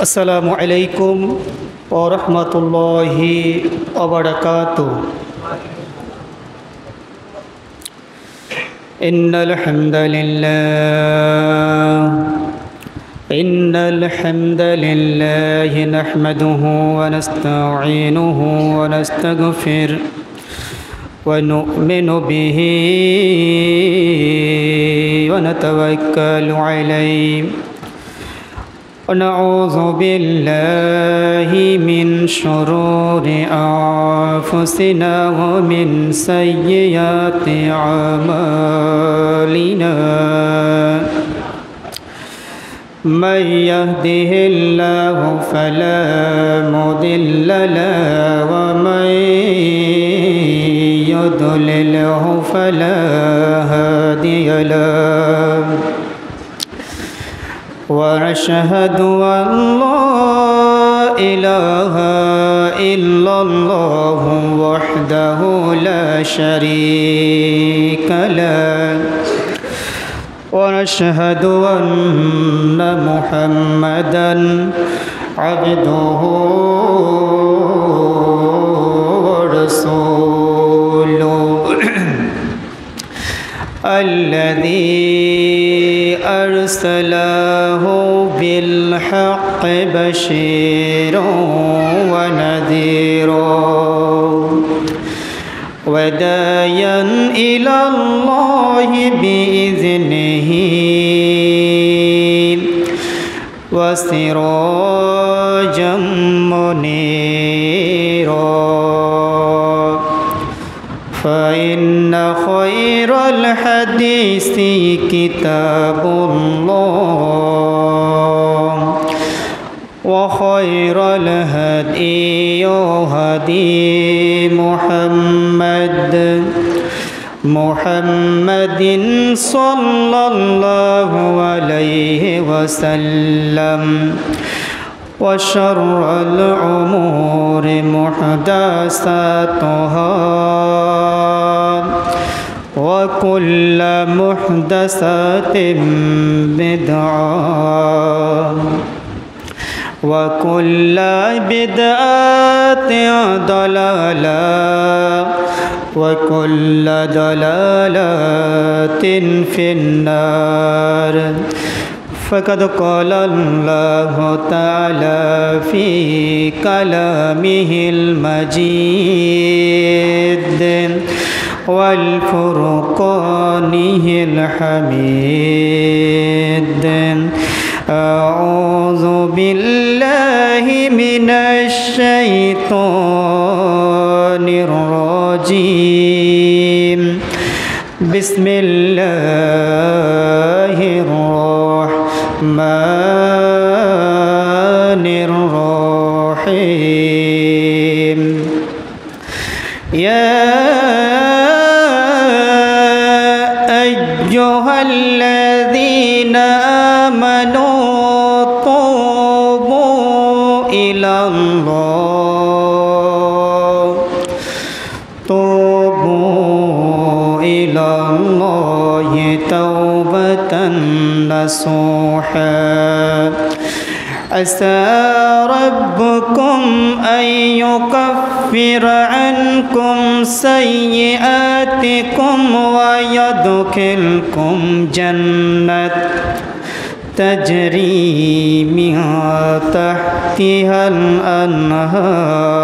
আসসালামু আলাইকুম ওয়া রাহমাতুল্লাহি ওয়া বারাকাতুহু। ইন্নাল হামদালিল্লাহ নাহমাদুহু ওয়া নাস্তাঈনুহু ওয়া নাস্তাগফিরুহু ওয়া নু'মিনু বিহি ওয়া নাতাওয়াক্কালু আলাইহি ونعوذ بالله من شرور أنفسنا ومن سيئات أعمالنا من يهده الله فلا مضل له ومن يضلله فلا هادي له وأشهد أن لا إله إلا الله وحده لا شريك له وأشهد أن محمدًا عبده ورسوله الذي أرسله بالحق بشيرا ونذيرا وداعيا إلى الله بإذنه وسراجا منيرا فإن خير الحديث كتاب الله وخير الهدي هدي محمد صلى الله عليه وسلم وشر الأمور محدثاتها وكل محدثة بدعة وكل بدعة ضلالة وكل ضلالة في النار فقد قال الله تعالى في كلامه المجيد والفرقانه الحميد أعوذ بالله من الشيطان الرجيم بسم الله الرحمن الرحيم يا أيها الذين آمنوا توبوا إلى الله توبة نصوحا عسى ربكم أن يكفر عنكم سيئاتكم ويدخلكم جنات تجري من تحتها الأنهار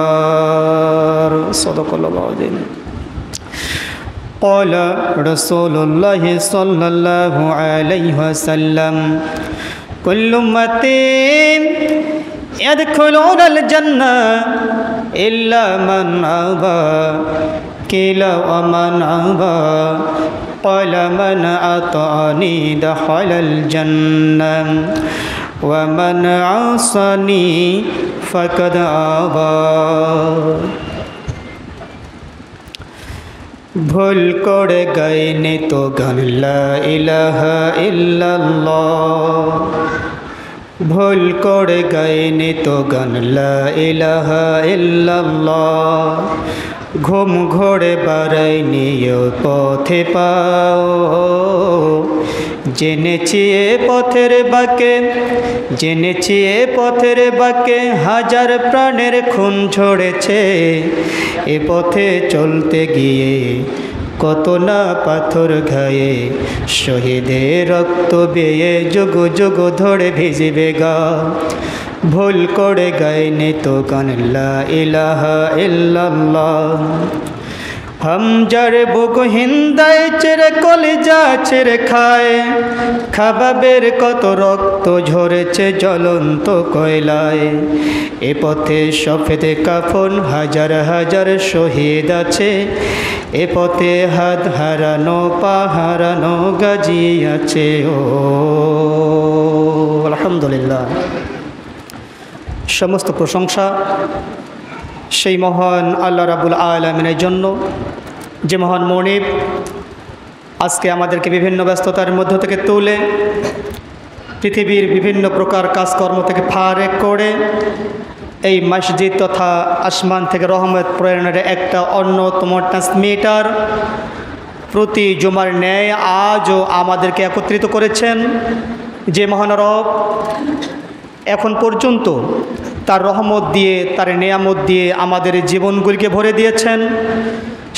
صدق الله العظيم. قال رسول الله صلى الله عليه وسلم كل أمتي يدخلون الجنة إلا من أبى قيل ومن أبى قال من أطاعني دخل الجنة ومن عصاني فقد أبى ভুল করে গাইনি তো গান লা ইলাহা ইল্লাল্লাহ ভুল করে গাইনি তো গান লা ইলাহা ইল্লাল্লাহ ঘুম ঘোরে বাড়াইনি পথে পাও জেনেছি এ পথের বাঁকে হাজার প্রাণের খুন ঝরেছে। এ পথে চলতে গিয়ে কত না পাথর ঘায়ে, শহীদের রক্ত বেয়ে যুগ যুগ ধরে ভিজবে গা। ভুল করে গাইনি তো গান লা ইলাহা ইল্লাল্লাহ। হামজার বুক হিন্দায় চেরে কলিজা ছেড়ে খায়, খাবাবের কত রক্ত ঝরেছে জ্বলন্ত কয়লায়। এ পথে সফেদ কাফন হাজার হাজার শহীদ আছে, এ পথে হাত হারানো পা হারানো গাজী আছে। ও আলহামদুলিল্লাহ, সমস্ত প্রশংসা সেই মহান আল্লাহ রাব্বুল আলামিনের জন্য, যে মহান মনিব আজকে আমাদেরকে বিভিন্ন ব্যস্ততার মধ্য থেকে তুলে পৃথিবীর বিভিন্ন প্রকার কাজকর্ম থেকে ফারেক করে এই মসজিদ তথা আসমান থেকে রহমত প্রেরণের একটা অন্যতম ট্রান্সমিটার প্রতি জুমার ন্যায় আজও আমাদেরকে একত্রিত করেছেন। যে মহান রব এখন পর্যন্ত তার রহমত দিয়ে, তার নেয়ামত দিয়ে আমাদের জীবনগুলিকে ভরে দিয়েছেন,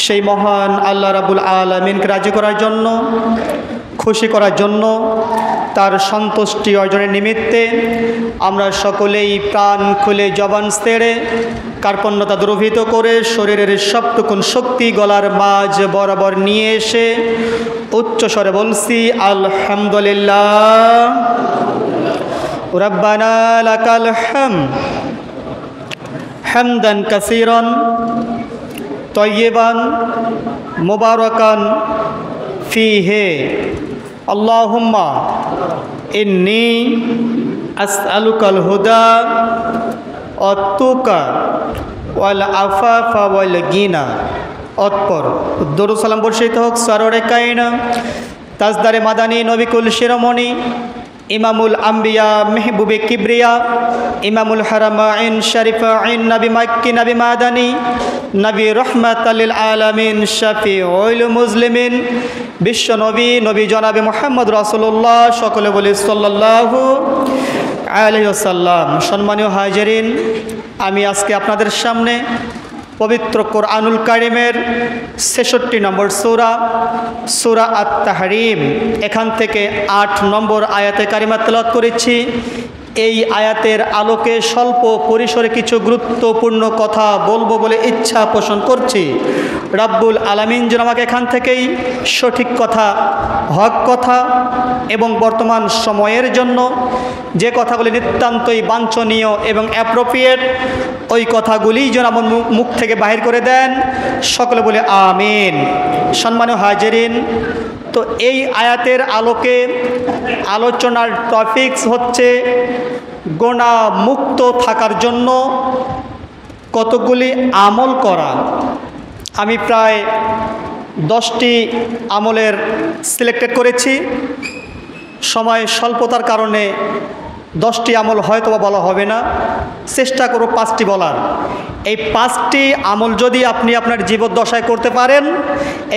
সেই মহান আল্লাহ রাব্বুল আলামিনকে রাজি করার জন্য, খুশি করার জন্য, তার সন্তুষ্টি অর্জনের নিমিত্তে আমরা সকলেই প্রাণ খুলে জবান ছেড়ে কার্পণ্যতা দ্রবীত করে শরীরের সবটুকুন শক্তি গলার মাঝ বরাবর নিয়ে এসে উচ্চ স্বরে বলছি আলহামদুলিল্লাহ। রব্বানা লাকাল হামদ হামদান কাসীরান তয়্যিবান মুবারাকান ফীহি। আল্লাহুম্মা ইন্নী আসআলুকাল হুদা ওয়াত তুকা ওয়াল আফাফা ওয়াল গিনা। অতঃপর দরুদ সালাম বর্ষিত হোক সরোরে কায়না তাজদারে মাদানী নবিকুল শিরোমণি ইমামুল আম্বিয়া মেহবুবে কিবরিয়া ইমামুল হারামাইন শরীফাইন নবী মক্কি নবী মাদানী নবী রহমাতাল লিল আলামিন শাফিউল মুসলিমিন বিশ্ব নবী নবী জনাবে মুহাম্মদ রাসূলুল্লাহ, সকলে বলি সাল্লাল্লাহু আলাইহি ওয়াসাল্লাম। সম্মানীয় হাজিরিন, আমি আজকে আপনাদের সামনে পবিত্র কোরআনুল কারিমের ৬৬ নম্বর সূরা আত-তাহরিম, এখান থেকে ৮ নম্বর আয়াতে কারিমা তেলাওয়াত করেছি। এই আয়াতের আলোকে স্বল্প পরিসরে কিছু গুরুত্বপূর্ণ কথা বলবো বলে ইচ্ছা পোষণ করছি। রাব্বুল আলামিন যেন আমাকে এখান থেকেই সঠিক কথা, হক কথা এবং বর্তমান সময়ের জন্য যে কথাগুলি নিতান্তই বাঞ্ছনীয় এবং অ্যাপ্রোপ্রিয়েট, ওই কথাগুলি যেন আমার মুখ থেকে বাহির করে দেন। সকলে বলে আমিন। সম্মানীয় হাজিরিন, তো এই আয়াতের আলোকে আলোচনার টপিকস হচ্ছে গুনাহ মুক্ত থাকার জন্য কতগুলি আমল করা। আমি প্রায় 10টি আমলের সিলেক্টেড করেছি। সময় স্বল্পতার কারণে 10টি আমল হয়তো বলা হবে না, চেষ্টা করব 5টি বলার। এই 5টি আমল যদি আপনি আপনার জীবদ্দশায় করতে পারেন,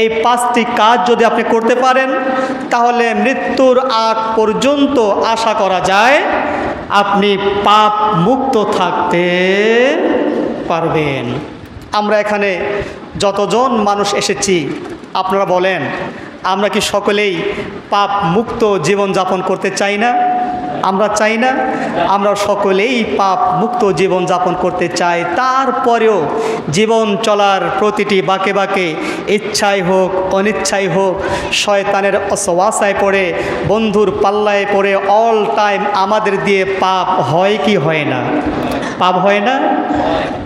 এই 5টি কাজ যদি আপনি করতে পারেন, তাহলে মৃত্যুর আগ পর্যন্ত আশা করা যায় আপনি পাপ মুক্ত থাকতে পারবেন। আমরা এখানে যতজন মানুষ এসেছি, আপনারা বলেন আমরা কি সকলেই পাপ মুক্ত জীবনযাপন করতে চাই না? আমরা চাই না? আমরা সকলেই পাপ মুক্ত জীবনযাপন করতে চাই। তারপরেও জীবন চলার প্রতিটি বাঁকে বাঁকে ইচ্ছাই হোক অনিচ্ছাই হোক, শয়তানের অসওয়াসায় পড়ে, বন্ধুর পাল্লায় পড়ে অল টাইম আমাদের দিয়ে পাপ হয় কি হয় না? পাপ হয় না?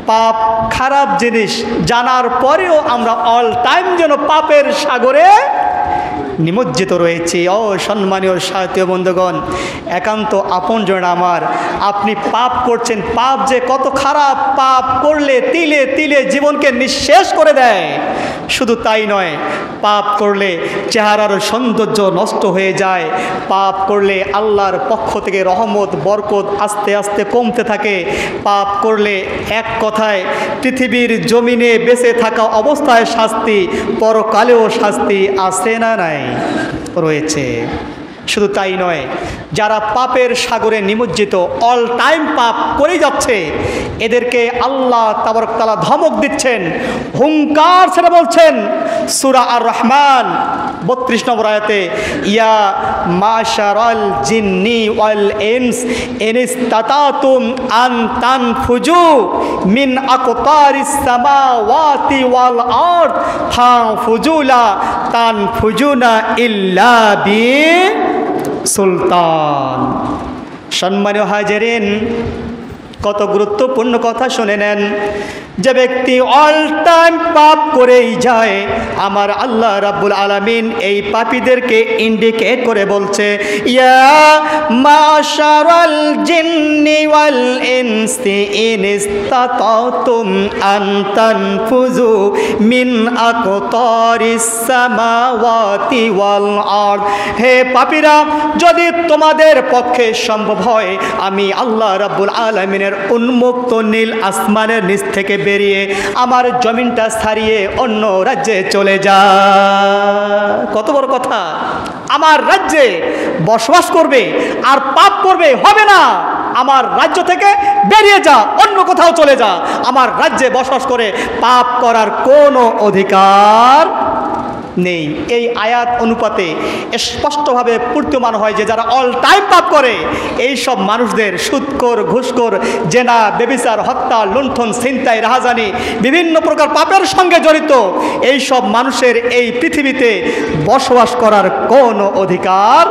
পাপ খারাপ জিনিস জানার পরেও আমরা অল টাইম যেন পাপের সাগরে নিমজ্জিত রয়েছে। ও সম্মানীয় সাহিত্য বন্ধুগণ, একান্ত আপনজন আমার, আপনি পাপ করছেন। পাপ যে কত খারাপ, পাপ করলে তিলে তিলে জীবনকে নিঃশেষ করে দেয়। শুধু তাই নয়, পাপ করলে চেহারার সৌন্দর্য নষ্ট হয়ে যায়। পাপ করলে আল্লাহর পক্ষ থেকে রহমত বরকত আস্তে আস্তে কমতে থাকে। পাপ করলে এক কথায় পৃথিবীর জমিনে বেঁচে থাকা অবস্থায় শাস্তি, পরকালেও শাস্তি আছে না নাই? রয়েছে। শুধু তাই নয়, যারা পাপের সাগরে নিমজ্জিত অল টাইম পাপ করেই যাচ্ছে, এদেরকে আল্লাহ তাবারক তাআলা ধমক দিচ্ছেন, হুঙ্কার ছেড়ে বলছেন সূরা আর রহমান ৩২ নম্বর আয়াতে, ইয়া মাশারাল জিন্নি ওয়াল ইনস ইন ইসতাতাতুম আন তানফুজু মিন আকতারিস সামাওয়াতি ওয়াল আরদ ফানফুজু লা তানফুজুনা ইল্লা বি সুলতান। সম্মানীয় হাজিরিন, কত গুরুত্বপূর্ণ কথা শুনে নেন। যে ব্যক্তি অল টাইম পাপ করেই যায়, আমার আল্লাহ রাব্বুল আলামিন এই পাপীদেরকে ইন্ডিকেট করে বলছে, ইয়া মাশারাল জিন্নি ওয়াল ইনসি ইন ইসতাতাতুম আন তানফুজু মিন আকতারিস সামাওয়াতি ওয়াল আরদ। হে পাপীরা, যদি তোমাদের পক্ষে সম্ভব হয়, আমি আল্লাহ রাব্বুল আলামিনের উন্মুক্ত নীল আসমানের নিচ থেকে বেরিয়ে আমার জমিনটা ছাড়িয়ে অন্য রাজ্যে চলে যা। কত বড় কথা! আমার রাজ্যে বসবাস করবে আর পাপ করবে, হবে না। আমার রাজ্য থেকে বেরিয়ে যা, অন্য কোথাও চলে যা। আমার রাজ্যে বসবাস করে পাপ করার কোনো অধিকার নেই। এই আয়াত অনুপাতে স্পষ্টভাবে প্রতীয়মান হয় যে যারা অল টাইম পাপ করে, এই সব মানুষদের সুদখোর, ঘুষখোর, জেনা, ব্যভিচার, হত্যা, লুণ্ঠন, ছিনতাই, রাহাজানি, বিভিন্ন প্রকার পাপের সঙ্গে জড়িত এই সব মানুষের এই পৃথিবীতে বসবাস করার কোনো অধিকার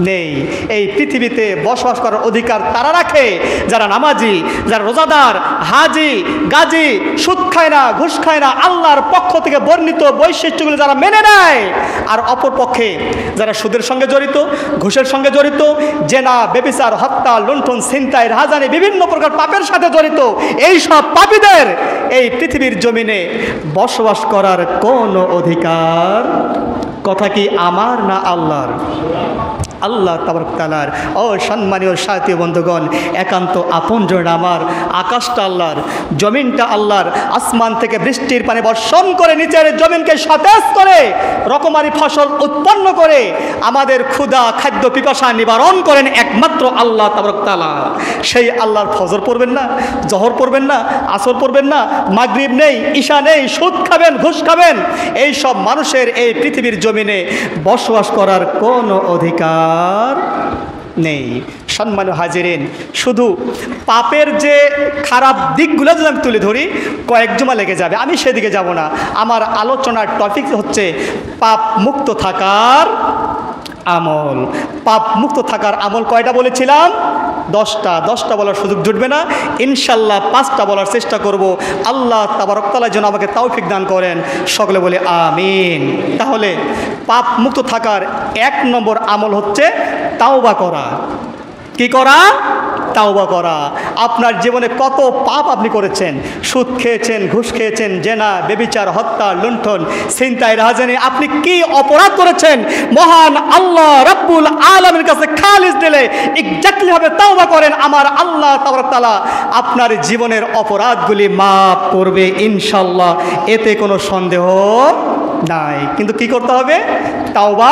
নেই। এই পৃথিবীতে বসবাস করার অধিকার তারা রাখে যারা নামাজি, যারা রোজাদার, হাজি, গাজী, সুদ খায় না, ঘুষ খায় না, আল্লাহর পক্ষ থেকে বর্ণিত বৈশিষ্ট্যগুলো যারা মেনে নেয়। আর অপর পক্ষে যারা সুদের সঙ্গে জড়িত, ঘুষের সঙ্গে জড়িত, জেনা, ব্যভিচার, হত্যা, লুণ্ঠন, ছিনতাই, রাহাজানি, বিভিন্ন প্রকার পাপের সাথে জড়িত এই সব পাপীদের এই পৃথিবীর জমিনে বসবাস করার কোনো অধিকার, কথা কি আমার না আল্লাহর? আল্লাহ তাবারক তাআলার। ও সম্মানীয় সাথী বন্ধুগণ, একান্ত আপনজন আমার। আকাশটা আল্লাহর, জমিনটা আল্লাহর। আসমান থেকে বৃষ্টির পানি বর্ষণ করে নিচের জমিনকে সতেজ করে রকমারি ফসল উৎপন্ন করে আমাদের ক্ষুধা, খাদ্য, পিপাসা নিবারণ করেন একমাত্র আল্লাহ তাবারক তাআলা। সেই আল্লাহর ফজর পড়বেন না, জহর পড়বেন না, আসর পড়বেন না, মাগরিব নেই, ঈশা নেই, সুদ খাবেন, ঘুষ খাবেন, এই সব মানুষের এই পৃথিবীর জমিনে বসবাস করার কোনো অধিকার নেই। সম্মানীয় হাজিরিন, শুধু পাপের যে খারাপ দিকগুলো যদি আমি তুলে ধরি কয়েক জমা লেগে যাবে, আমি সেদিকে যাব না। আমার আলোচনার টপিক হচ্ছে পাপ মুক্ত থাকার আমল। পাপ মুক্ত থাকার আমল কয়টা বলেছিলাম? 10টা বলার সুযোগ জুটবে না, ইনশাল্লাহ 5টা বলার চেষ্টা করব। আল্লাহ তাবারক তাআলা যেন আমাকে তৌফিক দান করেন, সকলে বলে আমিন। তাহলে পাপ মুক্ত থাকার 1 নম্বর আমল হচ্ছে তাওবা করা। কি করা? তাওবা করা। আপনার জীবনে কত পাপ আপনি করেছেন, সুদ খেয়েছেন, ঘুষ খেয়েছেন, জেনা, ব্যভিচার, হত্যা, লুণ্ঠন, ছিনতাই, রাহাজানি, আপনি কি অপরাধ করেছেন, মহান আল্লাহ রাব্বুল আলামিনের কাছে খালিস দিলে এক্স্যাক্টলি ভাবে তাওবা করেন, আমার আল্লাহ তাবারক তাআলা আপনার জীবনের অপরাধগুলি মাফ করবে ইনশাআল্লাহ, এতে কোনো সন্দেহ নাই। কিন্তু কি করতে হবে? তাওবা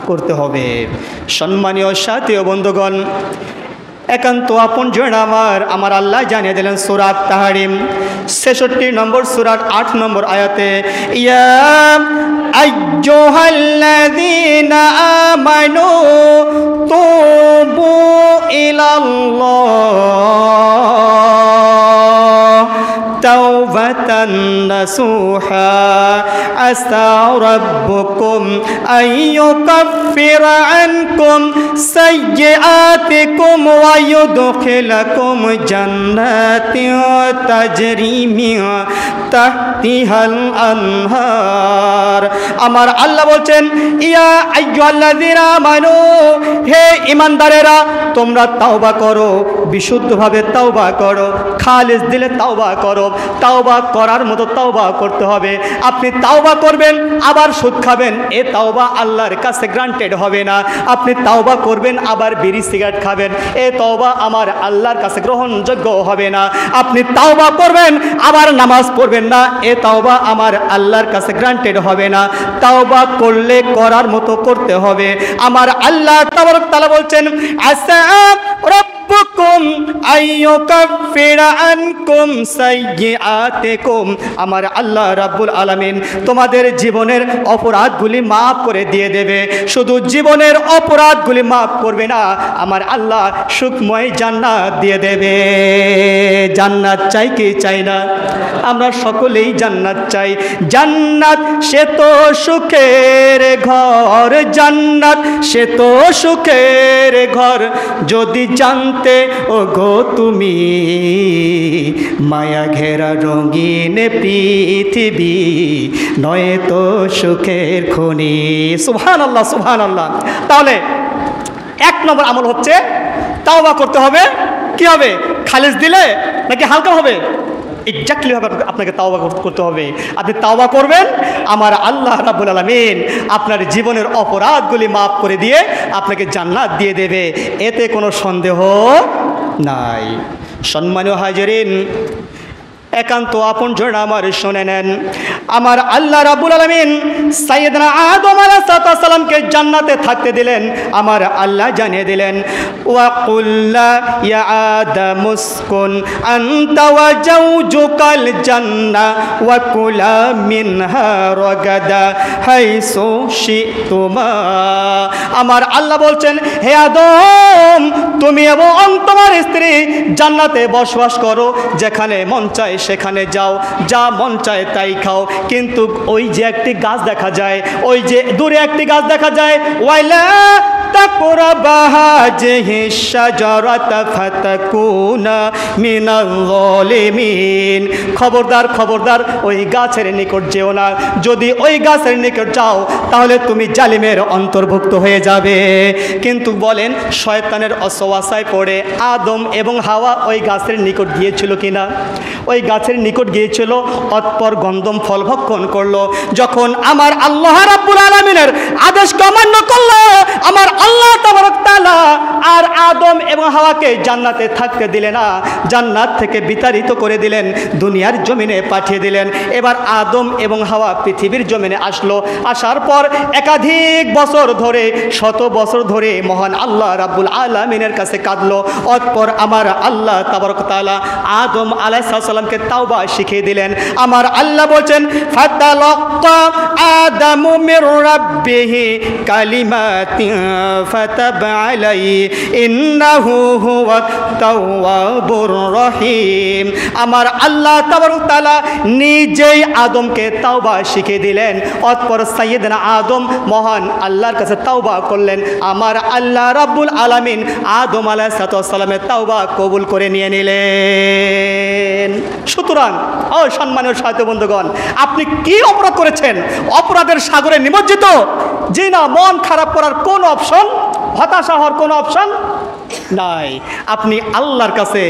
করতে হবে। সম্মানীয় সাথী ও বন্ধুগণ, একান্ত আপনজন আমার আল্লাহ জানিয়ে দিলেন সূরা তাহরিম 66 নম্বর সূরার 8 নম্বর আয়াতে, ইয়া আইয়ুহাল্লাযীনা আমানু তুবু ইলাল্লাহ তাওবাতান নাসুহা আসা রাব্বুকুম আইয়ুকাফিরা আনকুম সাইয়্যাতিকুম ওয়া ইউদখিলাকুম জান্নাতিন তাজরি মিন তাহতিহাল আনহার। আমার আল্লাহ বলছেন, ইয়া আইয়ুহাল্লাযীনা আমানু, হে ঈমানদারেরা, তোমরা তাওবা করো, বিশুদ্ধভাবে তাওবা করো, খালিস দিলে তাওবা করো। তাওবা করার মতো তাওবা করতে হবে। আপনি তাওবা করবেন আবার সুদ খাবেন, এ তাওবা আল্লাহর কাছে গ্রান্টেড হবে না। আপনি তাওবা করবেন আবার বিড়ি সিগারেট খাবেন, এ তাওবা আমার আল্লাহর কাছে গ্রহণযোগ্য হবে না। আপনি তাওবা করবেন আবার নামাজ পড়বেন না, এ তাওবা আমার আল্লাহর কাছে গ্রান্টেড হবে না। তাওবা করলে করার মতো করতে হবে। আমার আল্লাহ তাবারক তাআলা বলছেন, আসা রাব্বুকুম আইয়ুকাফিরা আনকুম সাইয়্যাতিকুম, আমার আল্লাহ রাব্বুল আলামিন তোমাদের জীবনের অপরাধগুলি মাফ করে দিয়ে দেবে। শুধু জীবনের অপরাধগুলি মাফ করবে না, আমার আল্লাহ সুখময় জান্নাত দিয়ে দেবে। জান্নাত চাই কি চাই না? আমরা সকলেই জান্নাত চাই। জান্নাত সে তো সুখের ঘর, জান্নাত সে তো সুখের ঘর, যদি জানতে ও গো তুমি মায়া ঘেরা রঙিন পৃথিবী নয় তো সুখের খনি। সুবহানাল্লাহ, সুবহানাল্লাহ। তাহলে এক নম্বর আমল হচ্ছে তাওবা করতে হবে। কি হবে? খালিস দিলে নাকি হালকা হবে? এক্স্যাক্টলি ভাবে আপনাকে তাওবা করতে হবে। আপনি তাওবা করবেন, আমার আল্লাহ রাব্বুল আলামিন আপনার জীবনের অপরাধগুলি মাফ করে দিয়ে আপনাকে জান্নাত দিয়ে দেবে, এতে কোনো সন্দেহ নাই। সম্মানীয় হাজিরিন, একান্ত আপনজন আমার শুনে নেন, আমার আল্লাহ রাব্বুল আলামিন সাইয়েদনা আদম আলাইহিস সালামকে জান্নাতে থাকতে দিলেন। আমার আল্লাহ জানিয়ে দিলেন, ওয়া কুল্লা ইয়া আদাম উসকুন আনতা ওয়া জাওজুকাল জান্নাহ ওয়া কুলা মিনহা রাগাদা হাইসু শিতুমা। আমার আল্লাহ বলছেন, হে আদম, তুমি এবং তোমার স্ত্রী জান্নাতে বসবাস করো, যেখানে মন চায় সেখানে যাও, যা মন চায় তাই খাও। কিন্তু ওই যে একটি গাছ দেখা যায়, ওই যে দূরে একটি গাছ দেখা যায়, ওয়াইলা তাকরাবা হাযিহি শাজারাতা ফাতাকুনা মিনাল যালিমিন। খবরদার, খবরদার, ওই গাছের নিকট যেও না। যদি ওই গাছের নিকট যাও তাহলে তুমি জালিমের অন্তর্ভুক্ত হয়ে যাবে। কিন্তু বলেন, শয়তানের অসওয়াসায় পড়ে আদম এবং হাওয়া ওই গাছের নিকট গিয়েছিল কিনা? ওই গাছের নিকট গিয়েছিল, অতঃপর গন্ধম ফল ভক্ষণ করলো। যখন আমার আল্লাহ রাব্বুল আলামিনের আদেশকে অমান্য করলো, আমার আল্লাহ তাবারক তাআলা আর আদম এবং হাওয়াকে জান্নাতে থাকতে দিলেন না, জান্নাত থেকে বিতাড়িত করে দিলেন, দুনিয়ার জমিনে পাঠিয়ে দিলেন। এবার আদম এবং হাওয়া পৃথিবীর জমিনে আসলো। আসার পর একাধিক বছর ধরে, শত বছর ধরে মহান আল্লাহ রাব্বুল আলামিনের কাছে কাঁদলো। অতঃপর আমার আল্লাহ তাবারক তাআলা আদম আলাইহিস সালামকে তাওবা শিখিয়ে দিলেন। আমার আল্লাহ বলছেন, ফাতালাক্কা আদামু মির রাব্বিহি কালিমাতিন ফাতাবা আলাইহি ইন্নাহু হুয়াত তাওয়াবুর রহিম। আমার আল্লাহ তাবারক তাআলা নিজেই আদমকে তাওবা শিখিয়ে দিলেন। অতঃপর সাইয়েদনা আদম মহান আল্লাহর কাছে তাওবা করলেন। আমার আল্লাহ রাব্বুল আলামিন আদম আলাইহিস সালামের তাওবা কবুল করে নিয়ে নিলেন। সুতরাং ও সম্মানীয় সাথী বন্ধুগণ, আপনি কি অপরাধ করেছেন? অপরাধের সাগরে নিমজ্জিত? জি না। মন খারাপ করার কোন অপশন, হতাশা হওয়ার কোন অপশন নাই। আপনি আল্লাহর কাছে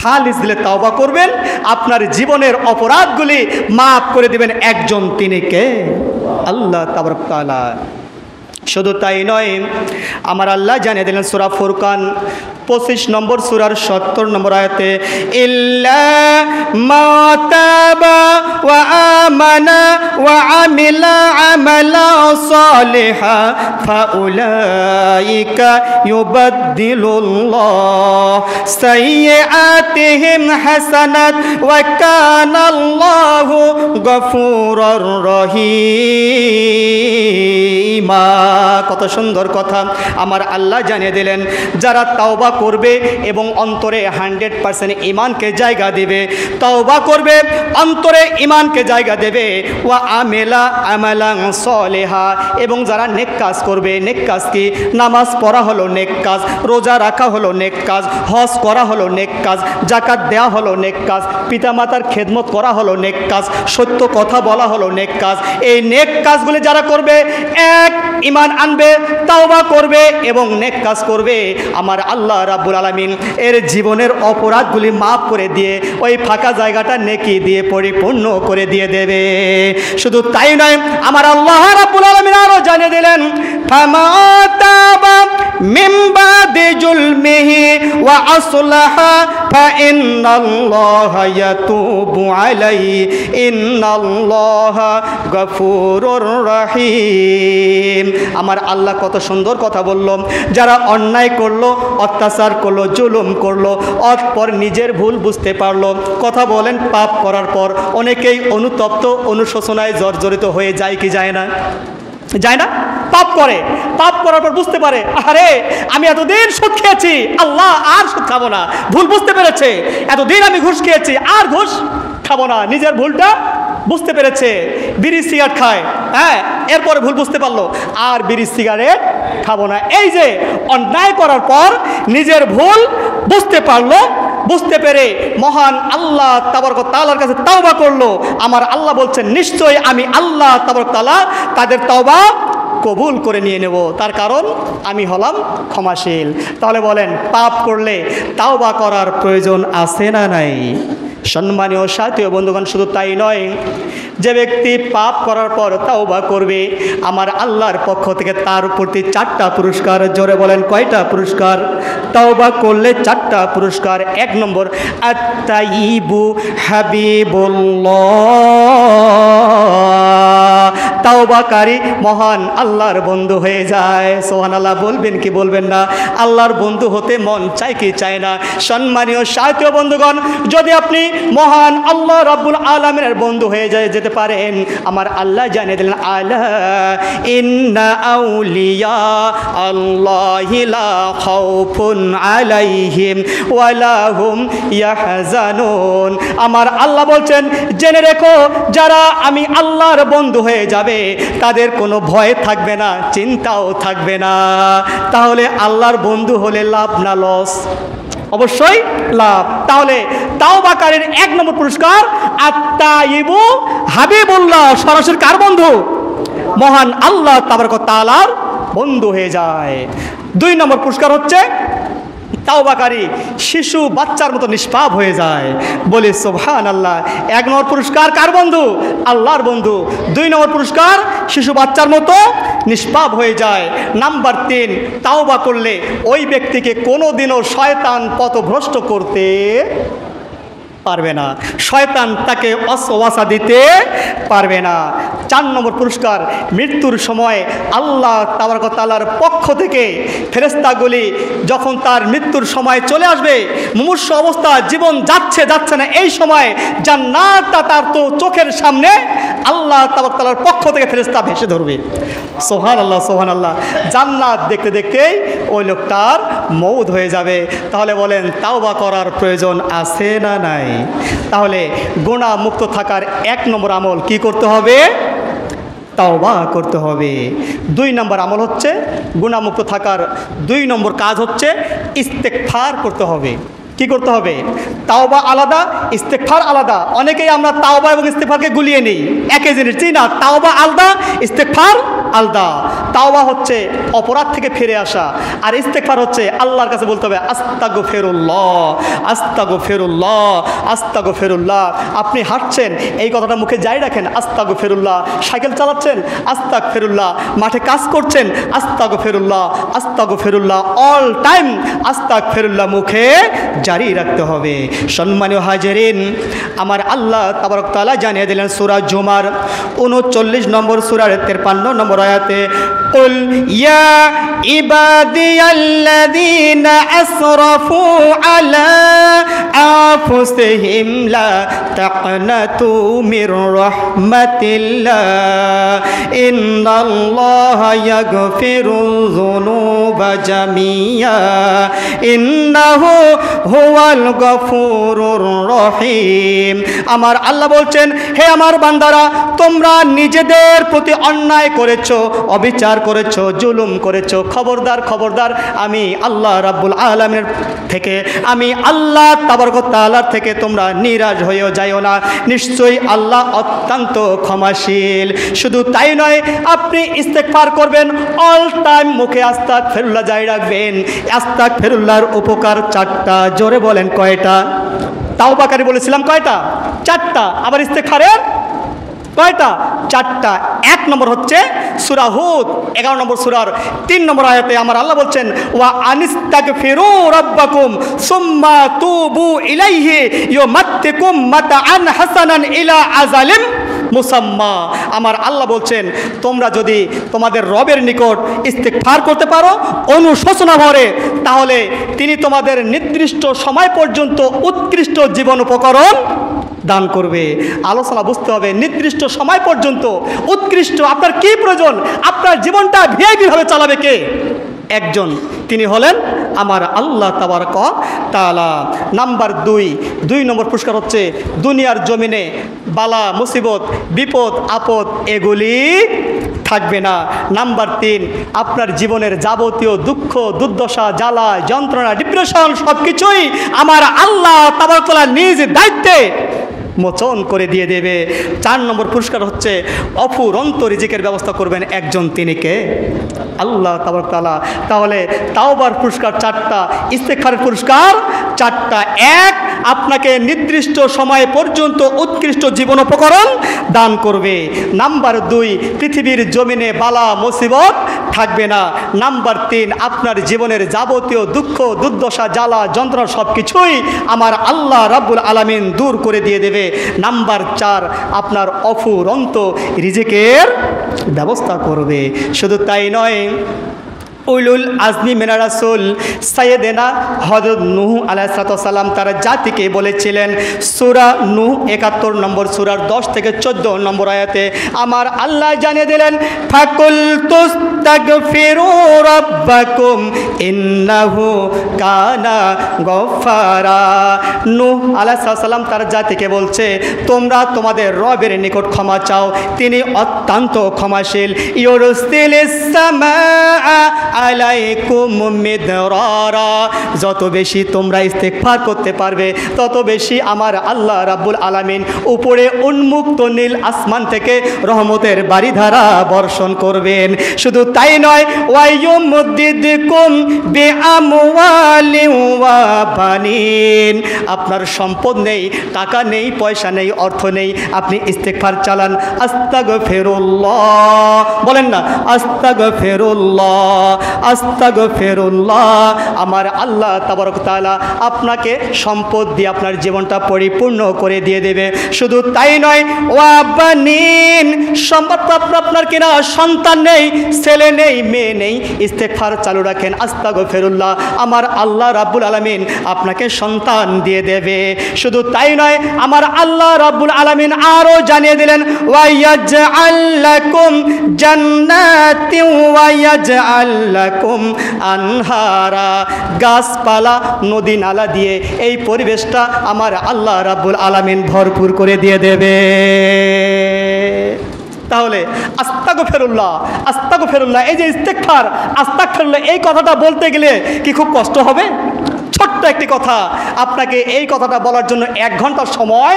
খালিস দিলে তাওবা করবেন, আপনার জীবনের অপরাধগুলি মাফ করে দিবেন। একজন, তিনি কে? আল্লাহ তাবারক তাআলা। শুধু তাই নয়, আমার আল্লাহ জানিয়ে দিলেন সূরা ফুরকান 25 নম্বর সূরার 70 নম্বর আয়াতে, ইল্লা মা তাবা ওয়া আমানা ওয়া আমিলা আমালা সালিহা ফাউলাইকা ইউবাদদিলুল্লাহ সাইয়্যাতিহিম হাসানাত ওয়া কানাল্লাহু গফুরুর রহিমা। কত সুন্দর কথা আমার আল্লাহ জানিয়ে দিলেন, যারা তাওবা করবে এবং অন্তরে 100% ঈমানকে জায়গা দেবে, তাওবা করবে, অন্তরে ঈমানকে জায়গা দেবে, ওয়া আমিলা আমালান সালিহা, এবং যারা নেক কাজ করবে। নেক কাজ কি? নামাজ পড়া হলো নেক কাজ, রোজা রাখা হলো নেক কাজ, হজ করা হলো নেক কাজ, যাকাত দেওয়া হলো নেক কাজ, পিতামাতার খেদমত করা হলো নেক কাজ, সত্য কথা বলা হলো নেক কাজ। এই নেক কাজগুলি যারা করবে, এক ঈমান আনবে, তাওবা করবে এবং নেক কাজ করবে, আমার আল্লাহ রাব্বুল আলামিন এর জীবনের অপরাধগুলি মাফ করে দিয়ে ওই ফাঁকা জায়গাটা নেকি দিয়ে পরিপূর্ণ করে দিয়ে দেবে। শুধু তাই নয়, আমার আল্লাহ রাব্বুল আলামিন আরো জানিয়ে দিলেন, ফামা তাবা মিন বাদি জুলমিহি ওয়া আসলাহা ফাইন্নাল্লাহা ইয়াতুবু আলাইহি ইন্নাল্লাহা গফুরুর রহিম। আমার আল্লাহ কত সুন্দর কথা বলল, যারা অন্যায় করলো, অত্যাচার করলো, জুলুম করলো, অতঃপর নিজের ভুল বুঝতে পারলো, কথা বলেন পাপ করার পর অনেকেই অনুতপ্ত অনুশোচনায় জর্জরিত হয়ে যায় কি যায় না? যায় না? পাপ করে, পাপ করার পর বুঝতে পারে, আরে আমি এতদিন সুদ খেয়েছি, আল্লাহ আর সুদ খাবো না। ভুল বুঝতে পেরেছে, এতদিন আমি ঘুষ খেয়েছি, আর ঘুষ খাবো না। নিজের ভুলটা বুঝতে পেরেছে, বিড়ি সিগারেট খায়, হ্যাঁ, এরপরে ভুল বুঝতে পারলো, আর বিড়ি সিগারেট খাবো না। এই যে অন্যায় করার পর নিজের ভুল বুঝতে পারলো, বুঝতে পেরে মহান আল্লাহ তাবারক তাআলার কাছে তাওবা করলো। আমার আল্লাহ বলছেন, নিশ্চয়ই আমি আল্লাহ তাবারক তাআলা তাদের তাওবা কবুল করে নিয়ে নেব, তার কারণ আমি হলাম ক্ষমাশীল। তাহলে বলেন, পাপ করলে তাওবা করার প্রয়োজন আছে না নাই? সম্মানীয় সাথী ও বন্ধুগণ, শুধু তাই নয়, যে ব্যক্তি পাপ করার পর তাওবা করবে, আমার আল্লাহর পক্ষ থেকে তার প্রতি 4টা পুরস্কার। জোরে বলেন, কয়টা পুরস্কার? তাওবা করলে 4টা পুরস্কার। 1 নম্বর, আত-তাইয়িবু হাবিবুল্লাহ, তাওবাকারী মহান আল্লাহর বন্ধু হয়ে যায়। সুবহানাল্লাহ বলবেন কি বলবেন না? আল্লাহর বন্ধু হতে মন চায় কি চায় না? সম্মানীয় সাথী ও বন্ধুগণ, যদি আপনি মহান আল্লাহ রাব্বুল আলামিনের বন্ধু হয়ে যেতে পারেন, আমার আল্লাহ জানিয়ে দিলেন, আলা ইন্না আউলিয়া আল্লাহি লা খাউফুন আলাইহিম ওয়ালা হুম ইয়াহজানুন। আমার আল্লাহ বলছেন, জেনে রেখো, যারা আমি আল্লাহর বন্ধু হয়ে যাবে তাদের কোনো ভয় থাকবে না, চিন্তাও থাকবে না। তাহলে আল্লাহর বন্ধু হলে লাভ না লস? অবশ্যই লাভ। তাহলে তাওবাকারীর 1 নম্বর পুরস্কার, আত-তাইয়িবু হাবিবুল্লাহ, সরাসরি কার বন্ধু? মহান আল্লাহ তাবারক তাআলার বন্ধু হয়ে যায়। 2 নম্বর পুরস্কার হচ্ছে, তাওবাকারী শিশু বাচ্চার মতো নিষ্পাপ হয়ে যায়। বলি সুবহানাল্লাহ। 1 নম্বর পুরস্কার কার বন্ধু? আল্লাহর বন্ধু। 2 নম্বর পুরস্কার, শিশু বাচ্চার মতো নিষ্পাপ হয়ে যায়। নাম্বার 3, তাওবা করলে ওই ব্যক্তিকে কোনোদিনও শয়তান পথভ্রষ্ট করতে পারবে না, শয়তান তাকে ওয়াসওয়াসা দিতে পারবে না। 4 নম্বর পুরস্কার, মৃত্যুর সময় আল্লাহ তাবারক তাআলার পক্ষ থেকে ফেরেশতাগুলি যখন তার মৃত্যুর সময় চলে আসবে, মুমূর্ষ অবস্থা, জীবন যাচ্ছে না, এই সময় জান্নাতটা তার তো চোখের সামনে আল্লাহ তাবারক তাআলার পক্ষ থেকে ফেরেশতা ভেসে ধরবে। সুবহানাল্লাহ, সুবহানাল্লাহ। জান্নাত দেখতে দেখতেই ওই লোকটার মওত হয়ে যাবে। তাহলে বলেন, তাওবা করার প্রয়োজন আছে না নাই? তাহলে গুনাহ মুক্ত থাকার 1 নম্বর আমল কি করতে হবে? তাওবা করতে হবে। 2 নম্বর আমল হচ্ছে, গুনাহ মুক্ত থাকার 2 নম্বর কাজ হচ্ছে ইস্তেগফার করতে হবে। কি করতে হবে? তাওবা আলাদা, ইস্তেগফার আলাদা। অনেকেই আমরা তাওবা এবং ইস্তেগফারকে গুলিয়ে নিই, একই জিনিস। জি না, তাওবা আলাদা, ইস্তেগফার আলাদা। তাওবা হচ্ছে অপরাধ থেকে ফিরে আসা, আর ইস্তেগফার হচ্ছে আল্লাহর কাছে বলতে হবে, আস্তাগফিরুল্লাহ, আস্তাগফিরুল্লাহ, আস্তাগফিরুল্লাহ। আপনি হাঁটছেন, এই কথাটা মুখে জারি রাখেন, আস্তাগফিরুল্লাহ। সাইকেল চালাচ্ছেন, আস্তাগফিরুল্লাহ। মাঠে কাজ করছেন, আস্তাগফিরুল্লাহ, আস্তাগফিরুল্লাহ। অল টাইম আস্তাগফিরুল্লাহ মুখে জারি রাখতে হবে। সম্মানীয় হাজিরিন, আমার আল্লাহ তাবারক তাআলা জানিয়ে দিলেন সূরা জুমার 39 নম্বর সূরার 53 নম্বর আয়াতে, কুল ইয়া ইবাদিয়াল্লাযীনা আসরাফু আলা আনফুসিহিম লা তাকনাতু মির রাহমাতিল্লাহ ইন্নাল্লাহা ইয়াগফিরুয যুনুবা জামিয়া ইন্নাহু হুয়াল গফুরুর রহিম। আমার আল্লাহ বলছেন, হে আমার বান্দারা, তোমরা নিজেদের প্রতি অন্যায় করেছো, অবিচার করেছো, জুলুম করেছো। খবরদার খবরদার, আমি আল্লাহ রাব্বুল আলামিনের থেকে, আমি আল্লাহ তাবারক ওয়া তাআলার থেকে তোমরা নিরাশ হয়েও যাইও না। নিশ্চয়ই আল্লাহ অত্যন্ত ক্ষমাশীল। শুধু তাই নয়, আপনি ইস্তেগফার করবেন, অল টাইম মুখে আস্তাগফিরুল্লাহ জারি রাখবেন। আস্তাগফিরুল্লাহর উপকার 4টা। জোরে বলেন কয়টা? তাওবাকারী বলেছিলাম কয়টা? 4টা। আবার ইস্তেগফারের কয়টা? 4টা। 1 নম্বর হচ্ছে সূরা হুদ 11 নম্বর সূরার 3 নম্বর আয়াতে আমার আল্লাহ বলছেন, ওয়া আনিস্তাগফিরু রাব্বাকুম সুম্মা তুবু ইলাইহি ইউমাত্তিকুম মাতাআন হাসানান ইলা আজালিম মুসাম্মা। আমার আল্লাহ বলছেন, তোমরা যদি তোমাদের রবের নিকট ইস্তেগফার করতে পারো অনুশোচনা ভরে, তাহলে তিনি তোমাদের নির্দিষ্ট সময় পর্যন্ত উৎকৃষ্ট জীবন উপকরণ দান করবে। আলোচনা বুঝতে হবে, নির্দিষ্ট সময় পর্যন্ত উৎকৃষ্ট। আপনার কি প্রয়োজন? আপনার জীবনটা ভিআইপি ভাবে চালাবে কে? একজন, তিনি হলেন আমার আল্লাহ তাবারক ওয়া তাআলা। নাম্বার 2 নম্বর পুরস্কার হচ্ছে দুনিয়ার জমিনে বালা মুসিবত বিপদ আপদ এগুলি থাকবে না। নাম্বার 3, আপনার জীবনের যাবতীয় দুঃখ দুর্দশা জ্বালা যন্ত্রণা ডিপ্রেশন সব কিছুই আমার আল্লাহ তাবারক ওয়া তাআলা নিজ দায়িত্বে মোচন করে দিয়ে দেবে। 4 নম্বর পুরস্কার হচ্ছে অফুরন্ত রিজিকের ব্যবস্থা করবেন একজন, তিনি কে? আল্লাহ তাবারক ওয়া তাআলা। তাহলে তাওবার পুরস্কার 4টা, ইস্তেগফারের পুরস্কার 4টা। 1, আপনাকে নির্দিষ্ট সময় পর্যন্ত উৎকৃষ্ট জীবন উপকরণ দান করবে। নাম্বার 2, পৃথিবীর জমিনে বালা মুসিবত থাকবে না। নাম্বার 3, আপনার জীবনের যাবতীয় দুঃখ দুর্দশা জ্বালা যন্ত্রণা সব কিছুই আমার আল্লাহ রাব্বুল আলামিন দূর করে দিয়ে দেবে। নাম্বার 4, আপনার অফুরন্ত রিজিকের ব্যবস্থা করবে। শুধু তাই নয়, উলুল আজমি মিনার রাসূল সাইয়েদেনা হযরত নূহ আলাইহিস সালাম তার জাতিকে বলেছিলেন, সূরা নূহ 71 নম্বর সূরার 10 থেকে 14 নম্বর আয়াতে আমার আল্লাহ জানিয়ে দিলেন, ফাকুল তুস্তাগফিরু রাব্বাকুম ইন্নাহু কানা গফফারা। নূহ আলাইহিস সালাম তার জাতিকে বলছে, তোমরা তোমাদের রবের নিকট ক্ষমা চাও, তিনি অত্যন্ত ক্ষমাশীল। ইউরসিলিস সামাআ আলাইকুম মিদরারা। যত বেশি তোমরা ইস্তেগফার করতে পারবে, তত বেশি আমার আল্লাহ রাব্বুল আলামিন উপরে উন্মুক্ত নীল আসমান থেকে রহমতের বারিধারা বর্ষণ করবেন। শুধু তাই নয়, ওয়ায়ুমদিদকুম বিআমওয়ালিন ওয়া বানিন। আপনার সম্পদ নেই, টাকা নেই, পয়সা নেই, অর্থ নেই, আপনি ইস্তেগফার চালান, আস্তাগফিরুল্লাহ বলেন না, আস্তাগফিরুল্লাহ আস্তাগফিরুল্লাহ। আমার আল্লাহ তাবারক ওয়া তাআলা আপনাকে সম্পদ দিয়ে আপনার জীবনটা পরিপূর্ণ করে দিয়ে দেবে। শুধু তাই নয়, ওয়া বানিন, সম্পদপ্রাপ্ত আপনার কিনা সন্তান নেই, ছেলে নেই, মেয়ে নেই, ইস্তেগফার চালু রাখেন, আস্তাগফিরুল্লাহ, আমার আল্লাহ রাব্বুল আলামিন আপনাকে সন্তান দিয়ে দেবে। শুধু তাই নয়, আমার আল্লাহ রাব্বুল আলামিন আরও জানিয়ে দিলেন, ওয়া ইয়াজআল লাকুম জান্নাতিন ওয়া ইয়াজআল লাকুম আনহারা। গাছপালা নদী নালা দিয়ে এই পরিবেশটা আমার আল্লাহ রাব্বুল আলামিন ভরপুর করে দিয়ে দেবে। তাহলে আস্তাগফিরুল্লাহ আস্তাগফিরুল্লাহ, এই যে ইস্তেগফার আস্তাগফিরুল্লাহ, এই কথাটা বলতে গেলে কি খুব কষ্ট হবে? ছোট্ট একটি কথা, আপনাকে এই কথাটা বলার জন্য 1 ঘন্টার সময়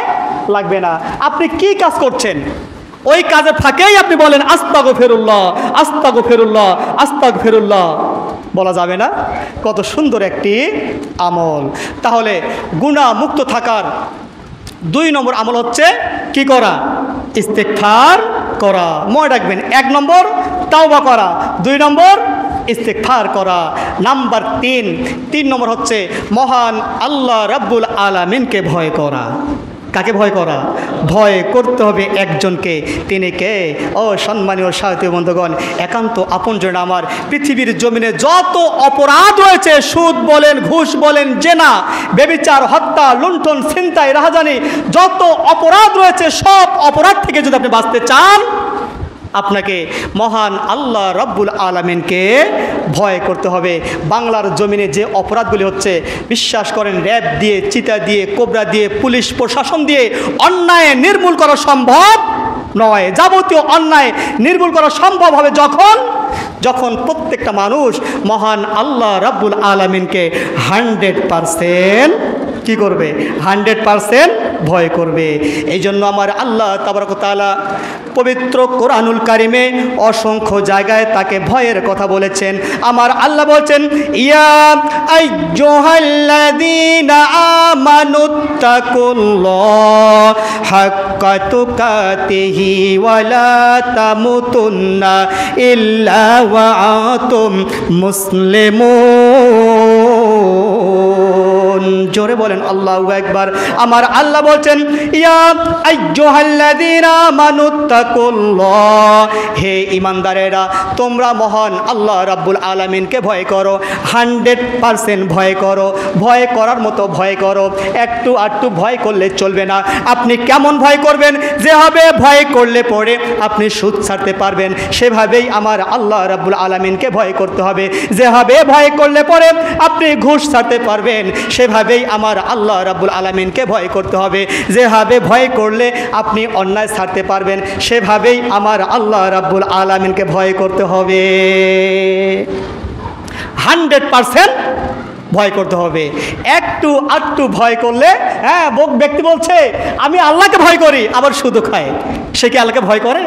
লাগবে না। আপনি কি কাজ করছেন, ওই কাজের ফাঁকেই আপনি বলেন আস্তাগফিরুল্লাহ আস্তাগফিরুল্লাহ আস্তাগফিরুল্লাহ, বলা যাবে না? কত সুন্দর একটি আমল। তাহলে গুনাহ মুক্ত থাকার 2 নম্বর আমল হচ্ছে কি করা? ইস্তেগফার করা। মনে রাখবেন, 1 নম্বর তাওবা করা, 2 নম্বর ইস্তেগফার করা। নাম্বার 3 নম্বর হচ্ছে মহান আল্লাহ রাব্বুল আলামিনকে ভয় করা। কাকে ভয় করা? ভয় করতে হবে একজনকে, তিনি কে? ও সম্মানীয় সাহিত্য বন্ধুগণ, একান্ত আপনজন আমার, পৃথিবীর জমিনে যত অপরাধ রয়েছে, সুদ বলেন, ঘুষ বলেন, জেনা, ব্যভিচার, হত্যা, লুণ্ঠন, ছিনতাই, রাহাজানি, যত অপরাধ রয়েছে, সব অপরাধ থেকে যদি আপনি বাঁচতে চান, আপনাকে মহান আল্লাহ রাব্বুল আলামিনকে ভয় করতে হবে। বাংলার জমিনে যে অপরাধগুলি হচ্ছে, বিশ্বাস করেন র্যাব দিয়ে, চিতা দিয়ে, কোবরা দিয়ে, পুলিশ প্রশাসন দিয়ে অন্যায় নির্মূল করা সম্ভব নয়। যাবতীয় অন্যায় নির্মূল করা সম্ভব হবে যখন প্রত্যেকটা মানুষ মহান আল্লাহ রাব্বুল আলামিনকে 100% কি করবে, 100% ভয় করবে। এই জন্য আমার আল্লাহ তাবারক ওয়া তাআলা পবিত্র কোরআনুল কারিমে অসংখ্য জায়গায় তাকে ভয়ের কথা বলেছেন। আমার আল্লাহ বলছেন, ইয়া আইয়ুহাল্লাযীনা আমানুত্তাকুল্লাহ হাক্কা তুকাতিহি ওয়া লা তামুতুন্না ইল্লা ওয়া আনতুম মুসলিমুন। জোরে বলেন আল্লাহু আকবার। আমার আল্লাহ বলছেন, ইয়া আইয়ুহাল্লাযীনা আমানুত্তাকুল্লাহ, হে ঈমানদারেরা তোমরা মহান আল্লাহ রাব্বুল আলামিনকে ভয় করো, 100% ভয় করো। ভয় করার মতো ভয় করো, একটু আধটু ভয় করলে চলবে না। আপনি কেমন ভয় করবেন? যেভাবে ভয় করলে পরে আপনি সুদ ছাড়তে পারবেন, সেভাবেই আমার আল্লাহ রাব্বুল আলামিনকে ভয় করতে হবে। যেভাবে ভয় করলে পরে আপনি ঘুষ ছাড়তে পারবেন, সেভাবেই আমার আল্লাহ রাব্বুল আলামিনকে ভয় করতে হবে। যেভাবে ভয় করলে আপনি অন্যায় ছাড়তে পারবেন, সেভাবেই আমার আল্লাহ রাব্বুল আলামিনকে ভয় করতে হবে। 100% ভয় করতে হবে। একটু আধটু ভয় করলে, হ্যাঁ ব্যক্তি বলছে আমি আল্লাহকে ভয় করি, আবার সুদও খায়, সে কি আল্লাহকে ভয় করে?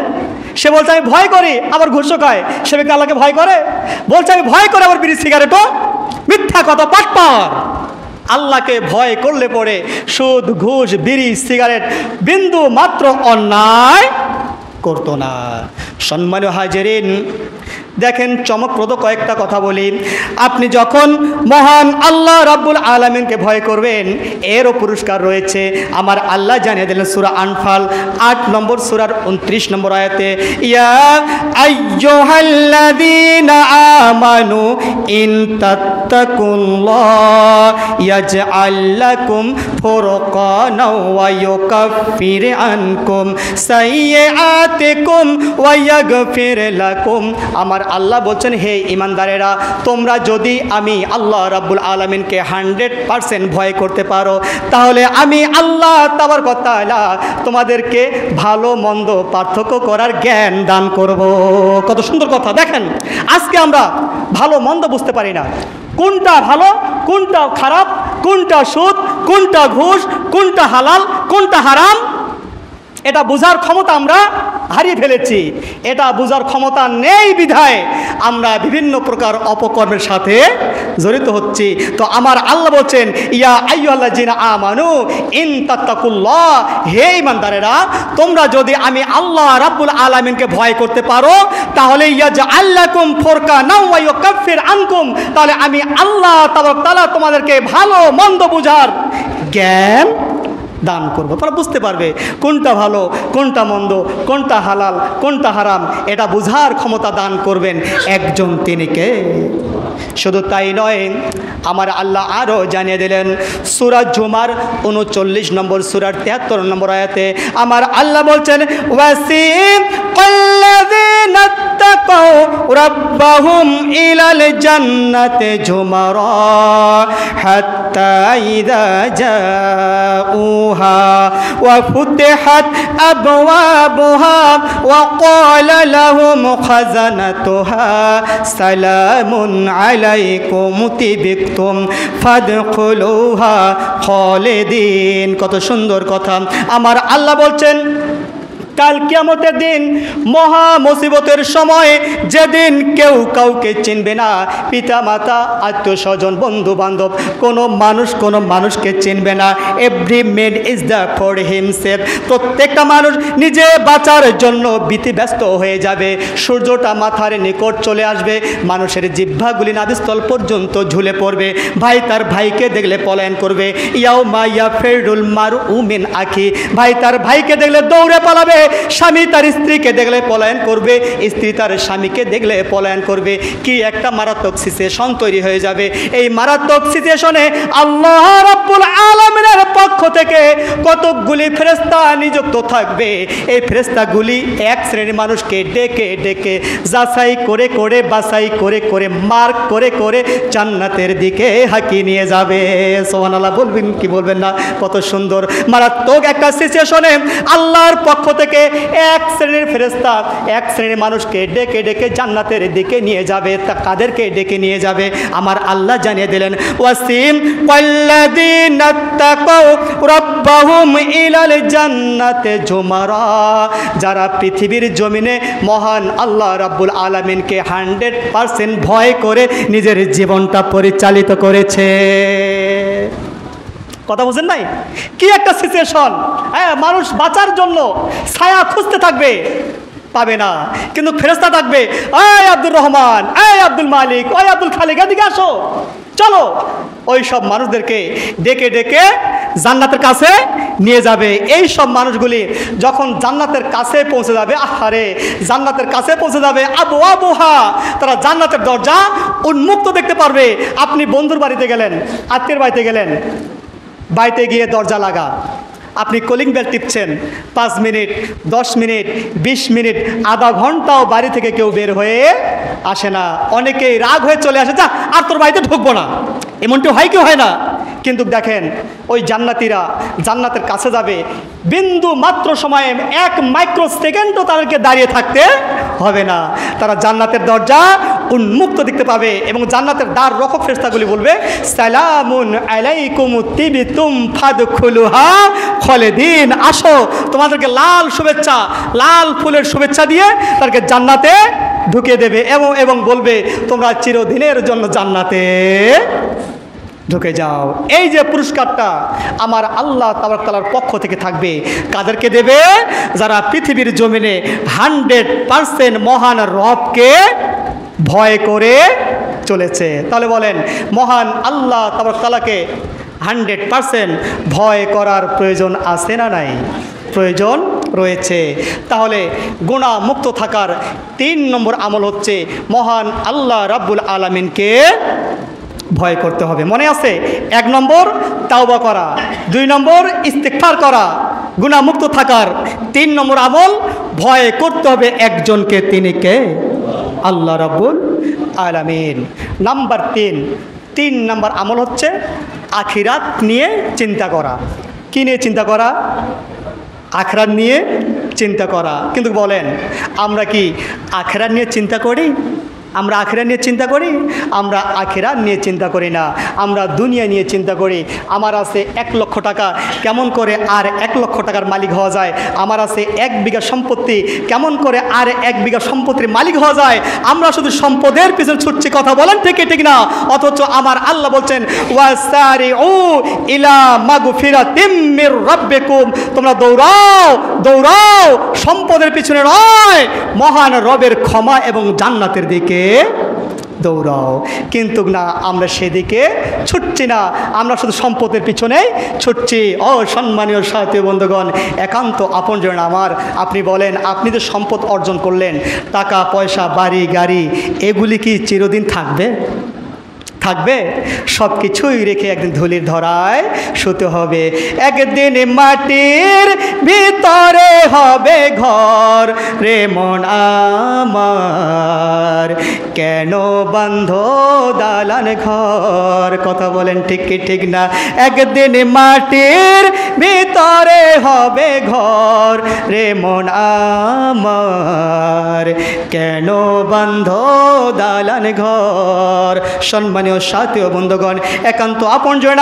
সে বলছে আমি ভয় করি, আবার ঘুষও খায়, সে কি আল্লাহকে ভয় করে? বলছে আমি ভয় করি, আবার বিড়ি সিগারেটও, মিথ্যা কথা, পাটপার। আল্লাহকে ভয় করলে পরে সুদ, ঘুষ, বিড়ি, সিগারেট বিন্দু মাত্র অন্যায় করতো না। সম্মানীয় হাজিরিন, দেখেন চমকপ্রদ কয়েকটা কথা বলি। আপনি যখন মহান আল্লাহ রাব্বুল আলামিনকে ভয় করবেন, এরও পুরস্কার রয়েছে। আমার আল্লাহ জানিয়ে দিলেন সূরা আনফাল 8 নম্বর সূরার 29 নম্বর আয়াতে, ইয়া আইয়ুহাল্লাযীনা আমানু ইন তাত্তাকুল্লাহ ইয়াজআল লাকুম ফুরকানা ওয়া ইউকাফির আনকুম সাইয়্যাতিকুম ওয়া ইয়াগফির লাকুম। আমার আল্লাহ বলছেন, হে ঈমানদারেরা তোমরা যদি আমি আল্লাহ রাব্বুল আলামিনকে 100% ভয় করতে পারো, তাহলে আমি আল্লাহ তাবারক ওয়া তাআলা তোমাদেরকে ভালো মন্দ পার্থক্য করার জ্ঞান দান করব। কত সুন্দর কথা। দেখেন আজকে আমরা ভালো মন্দ বুঝতে পারি না, কোনটা ভালো কোনটা খারাপ, কোনটা সুদ কোনটা ঘুষ, কোনটা হালাল কোনটা হারাম, এটা বোঝার ক্ষমতা আমরা হারিয়ে ফেলেছি। এটা বোঝার ক্ষমতা নেই বিধায় আমরা বিভিন্ন প্রকার অপকর্মের সাথে জড়িত হচ্ছি। তো আমার আল্লাহ বলছেন, ইয়া আইয়ুহাল্লাযীনা আমানু ইন তাত্তাকুল্লাহ, হে ঈমানদারেরা তোমরা যদি আমি আল্লাহ রাব্বুল আলামিনকে ভয় করতে পারো, তাহলে ইয়াজআল লাকুম ফুরকানা ওয়া ইউকাফির আনকুম, তাহলে আমি আল্লাহ তাবারক তাআলা তোমাদেরকে ভালো মন্দ বোঝার জ্ঞান দান করবো। তারা বুঝতে পারবে কোনটা ভালো কোনটা মন্দ, কোনটা হালাল কোনটা হারাম, এটা বোঝার ক্ষমতা দান করবেন একজন, তিনি কে? শুধু তাই নয়, আমার আল্লাহ আরও জানিয়ে দিলেন সূরা জুমার 39 নম্বর সূরার 73 নম্বর আয়াতে আমার আল্লাহ বলছেন, ওয়াসিকাল্লাযীনা তাকাউ রাব্বাহুম ইলাল জান্নাতি জুমারা হাত্তা ইযা জাউহা ওয়া ফুতিহাত আবওয়াবুহা ওয়া ক্বালা লাহুম খাযানাতুহা সালামুন আলাইকুম তিবিতুম ফাদখুলুহা খালিদিন। কত সুন্দর কথা। আমার আল্লাহ বলছেন, কাল কিয়ামতের দিন, মহা মুসিবতের সময়, যেদিন কেউ কাউকে চিনবে না, পিতা মাতা আত্মীয় স্বজন বন্ধু বান্ধব কোনো মানুষকে চিনবে না। Every man is the for himself, প্রত্যেকটা মানুষ নিজে বাঁচার জন্য ব্যতিব্যস্ত হয়ে যাবে। সূর্যটা মাথার নিকট চলে আসবে, মানুষের জিহ্বাগুলি নাভিস্থল পর্যন্ত ঝুলে পড়বে। ভাই তার ভাইকে দেখলে পলায়ন করবে। ইয়াউমা ইয়াফিরুল মারউ মিন আখি, ভাই তার ভাইকে দেখলে দৌড়ে পালাবে। স্বামী তার স্ত্রীকে দেখলে পলায়ন করবে, স্ত্রী তার স্বামীকে দেখলে পলায়ন করবে। কি একটা মারাত্মক সিচুয়েশন তৈরি হয়ে যাবে। এই মারাত্মক সিচুয়েশনে আল্লাহ রাব্বুল আলামিনের পক্ষ থেকে কতকগুলি ফেরেশতা নিযুক্ত থাকবে। এই ফেরেশতাগুলি এক শ্রেণীর মানুষকে ডেকে ডেকে যাচাই করে করে বাছাই করে করে মার্ক করে করে জান্নাতের দিকে হাঁকিয়ে নিয়ে যাবে। সুবহানাল্লাহ বলবেন কি বলবেন না? কত সুন্দর মারাত্মক একটা সিচুয়েশনে আল্লাহর পক্ষ থেকে এক শ্রেণীর ফেরেশতা এক শ্রেণীর মানুষকে ডেকে ডেকে জান্নাতের দিকে নিয়ে যাবে। তা কাদেরকে ডেকে নিয়ে যাবে? আমার আল্লাহ জানিয়ে দিলেন, ওয়াসিম ওয়াল্লাযীনা তাকাউ রাব্বাহুম ইলাল জান্নাতি জুমারা। যারা পৃথিবীর জমিনে মহান আল্লাহ রাব্বুল আলামিনকে 100% ভয় করে নিজের জীবনটা পরিচালিত করেছে। কথা বুঝেন নাই? কি একটা সিচুয়েশন! হ্যাঁ, মানুষ বাঁচার জন্য ছায়া খুঁজতে থাকবে, পাবে না, কিন্তু ফেরেশতা থাকবে, এই আব্দুর রহমান, এই আব্দুল মালিক, ওই আব্দুল খালিক, এদিকে আসো, চলো। ওই সব মানুষদেরকে ডেকে ডেকে জান্নাতের কাছে নিয়ে যাবে। এই সব মানুষগুলি যখন জান্নাতের কাছে পৌঁছে যাবে, আহারে জান্নাতের কাছে পৌঁছে যাবে, আবু আবুহা, তারা জান্নাতের দরজা উন্মুক্ত দেখতে পারবে। আপনি বন্ধুর বাড়িতে গেলেন, আত্মীয়ের বাড়িতে গেলেন, বাড়িতে গিয়ে দরজা লাগা, আপনি কলিং বেল টিপছেন, 5 মিনিট, 10 মিনিট, 20 মিনিট, আধা ঘন্টাও বাড়ি থেকে কেউ বের হয়ে আসে না। অনেকেই রাগ হয়ে চলে আসে, যা আর তোর বাড়িতে ঢুকবো না। এমনটি হয় কি হয় না? কিন্তু দেখেন, ওই জান্নাতীরা জান্নাতের কাছে যাবে, বিন্দু মাত্র সময়ে 1 মাইক্রো সেকেন্ডও তাদেরকে দাঁড়িয়ে থাকতে হবে না। তারা জান্নাতের দরজা উন্মুক্ত দেখতে পাবে এবং জান্নাতের দ্বার রক্ষক ফেরেশতাগুলি বলবে, সালামুন আলাইকুম তিবতুম ফাদখুলুহা খালিদিন। আসো, তোমাদেরকে লাল শুভেচ্ছা, লাল ফুলের শুভেচ্ছা দিয়ে তাদেরকে জান্নাতে ঢুকিয়ে দেবে এবং বলবে, তোমরা চিরদিনের জন্য জান্নাতে ঢুকে যাও। এই যে পুরস্কারটা আমার আল্লাহ তাবারক তাআলার পক্ষ থেকে থাকবে, কাদেরকে দেবে? যারা পৃথিবীর জমিনে 100% মহান রবকে ভয় করে চলেছে। তাহলে বলেন, মহান আল্লাহ তাবারক তাআলাকে 100% ভয় করার প্রয়োজন আছে না নাই? প্রয়োজন রয়েছে। তাহলে গুনাহ মুক্ত থাকার 3 নম্বর আমল হচ্ছে মহান আল্লাহ রাব্বুল আলামিনকে ভয় করতে হবে। মনে আছে? 1 নম্বর তাওবা করা, 2 নম্বর ইস্তিগফার করা, গুনাহ মুক্ত থাকার 3 নম্বর আমল ভয় করতে হবে একজনকে, তিনি কে? আল্লাহ রাব্বুল আলামিন। নাম্বার 3 নম্বর আমল হচ্ছে আখিরাত নিয়ে চিন্তা করা। কি নিয়ে চিন্তা করা? আখিরাত নিয়ে চিন্তা করা। কিন্তু বলেন, আমরা কি আখিরাত নিয়ে চিন্তা করি? আমরা আখিরাত নিয়ে চিন্তা করি? আমরা আখিরাত নিয়ে চিন্তা করি না, আমরা দুনিয়া নিয়ে চিন্তা করি। আমার আছে 1 লক্ষ টাকা, কেমন করে আর 1 লক্ষ টাকার মালিক হওয়া যায়? আমার আছে 1 বিঘা সম্পত্তি, কেমন করে আর 1 বিঘা সম্পত্তির মালিক হওয়া যায়? আমরা শুধু সম্পদের পিছনে ছুটছি, কথা বলেন ঠিক ঠিক না? অথচ আমার আল্লাহ বলছেন, ওয়াসারিউ ইলা মাগফিরাতিম মির রাব্বিকুম, তোমরা দৌড়াও দৌড়াও সম্পদের পিছনে নয়, মহান রবের ক্ষমা এবং জান্নাতের দিকে দৌড়াও। কিন্তু না, আমরা সেদিকে ছুটছি না, আমরা শুধু সম্পদের পিছনেই ছুটছি। ও সম্মানীয় সাথী বন্ধুগণ, একান্ত আপনজন আমার, আপনি বলেন, আপনি যে সম্পদ অর্জন করলেন, টাকা পয়সা বাড়ি গাড়ি, এগুলি কি চিরদিন থাকবে? থাকবে? সব কিছুই রেখে একদিন ধুলির ধরায় শুতে হবে। একদিন মাটির ভিতরে হবে ঘর রে মন আমার, কেন বান্ধ দালান ঘর? কথা বলেন ঠিক কি ঠিক না? একদিন মাটির ভিতরে হবে ঘর রে মন আমার, কেন বান্ধ দালান ঘর? সম্মানীয় সাথী ও বন্ধুগণ, একান্ত আপনজন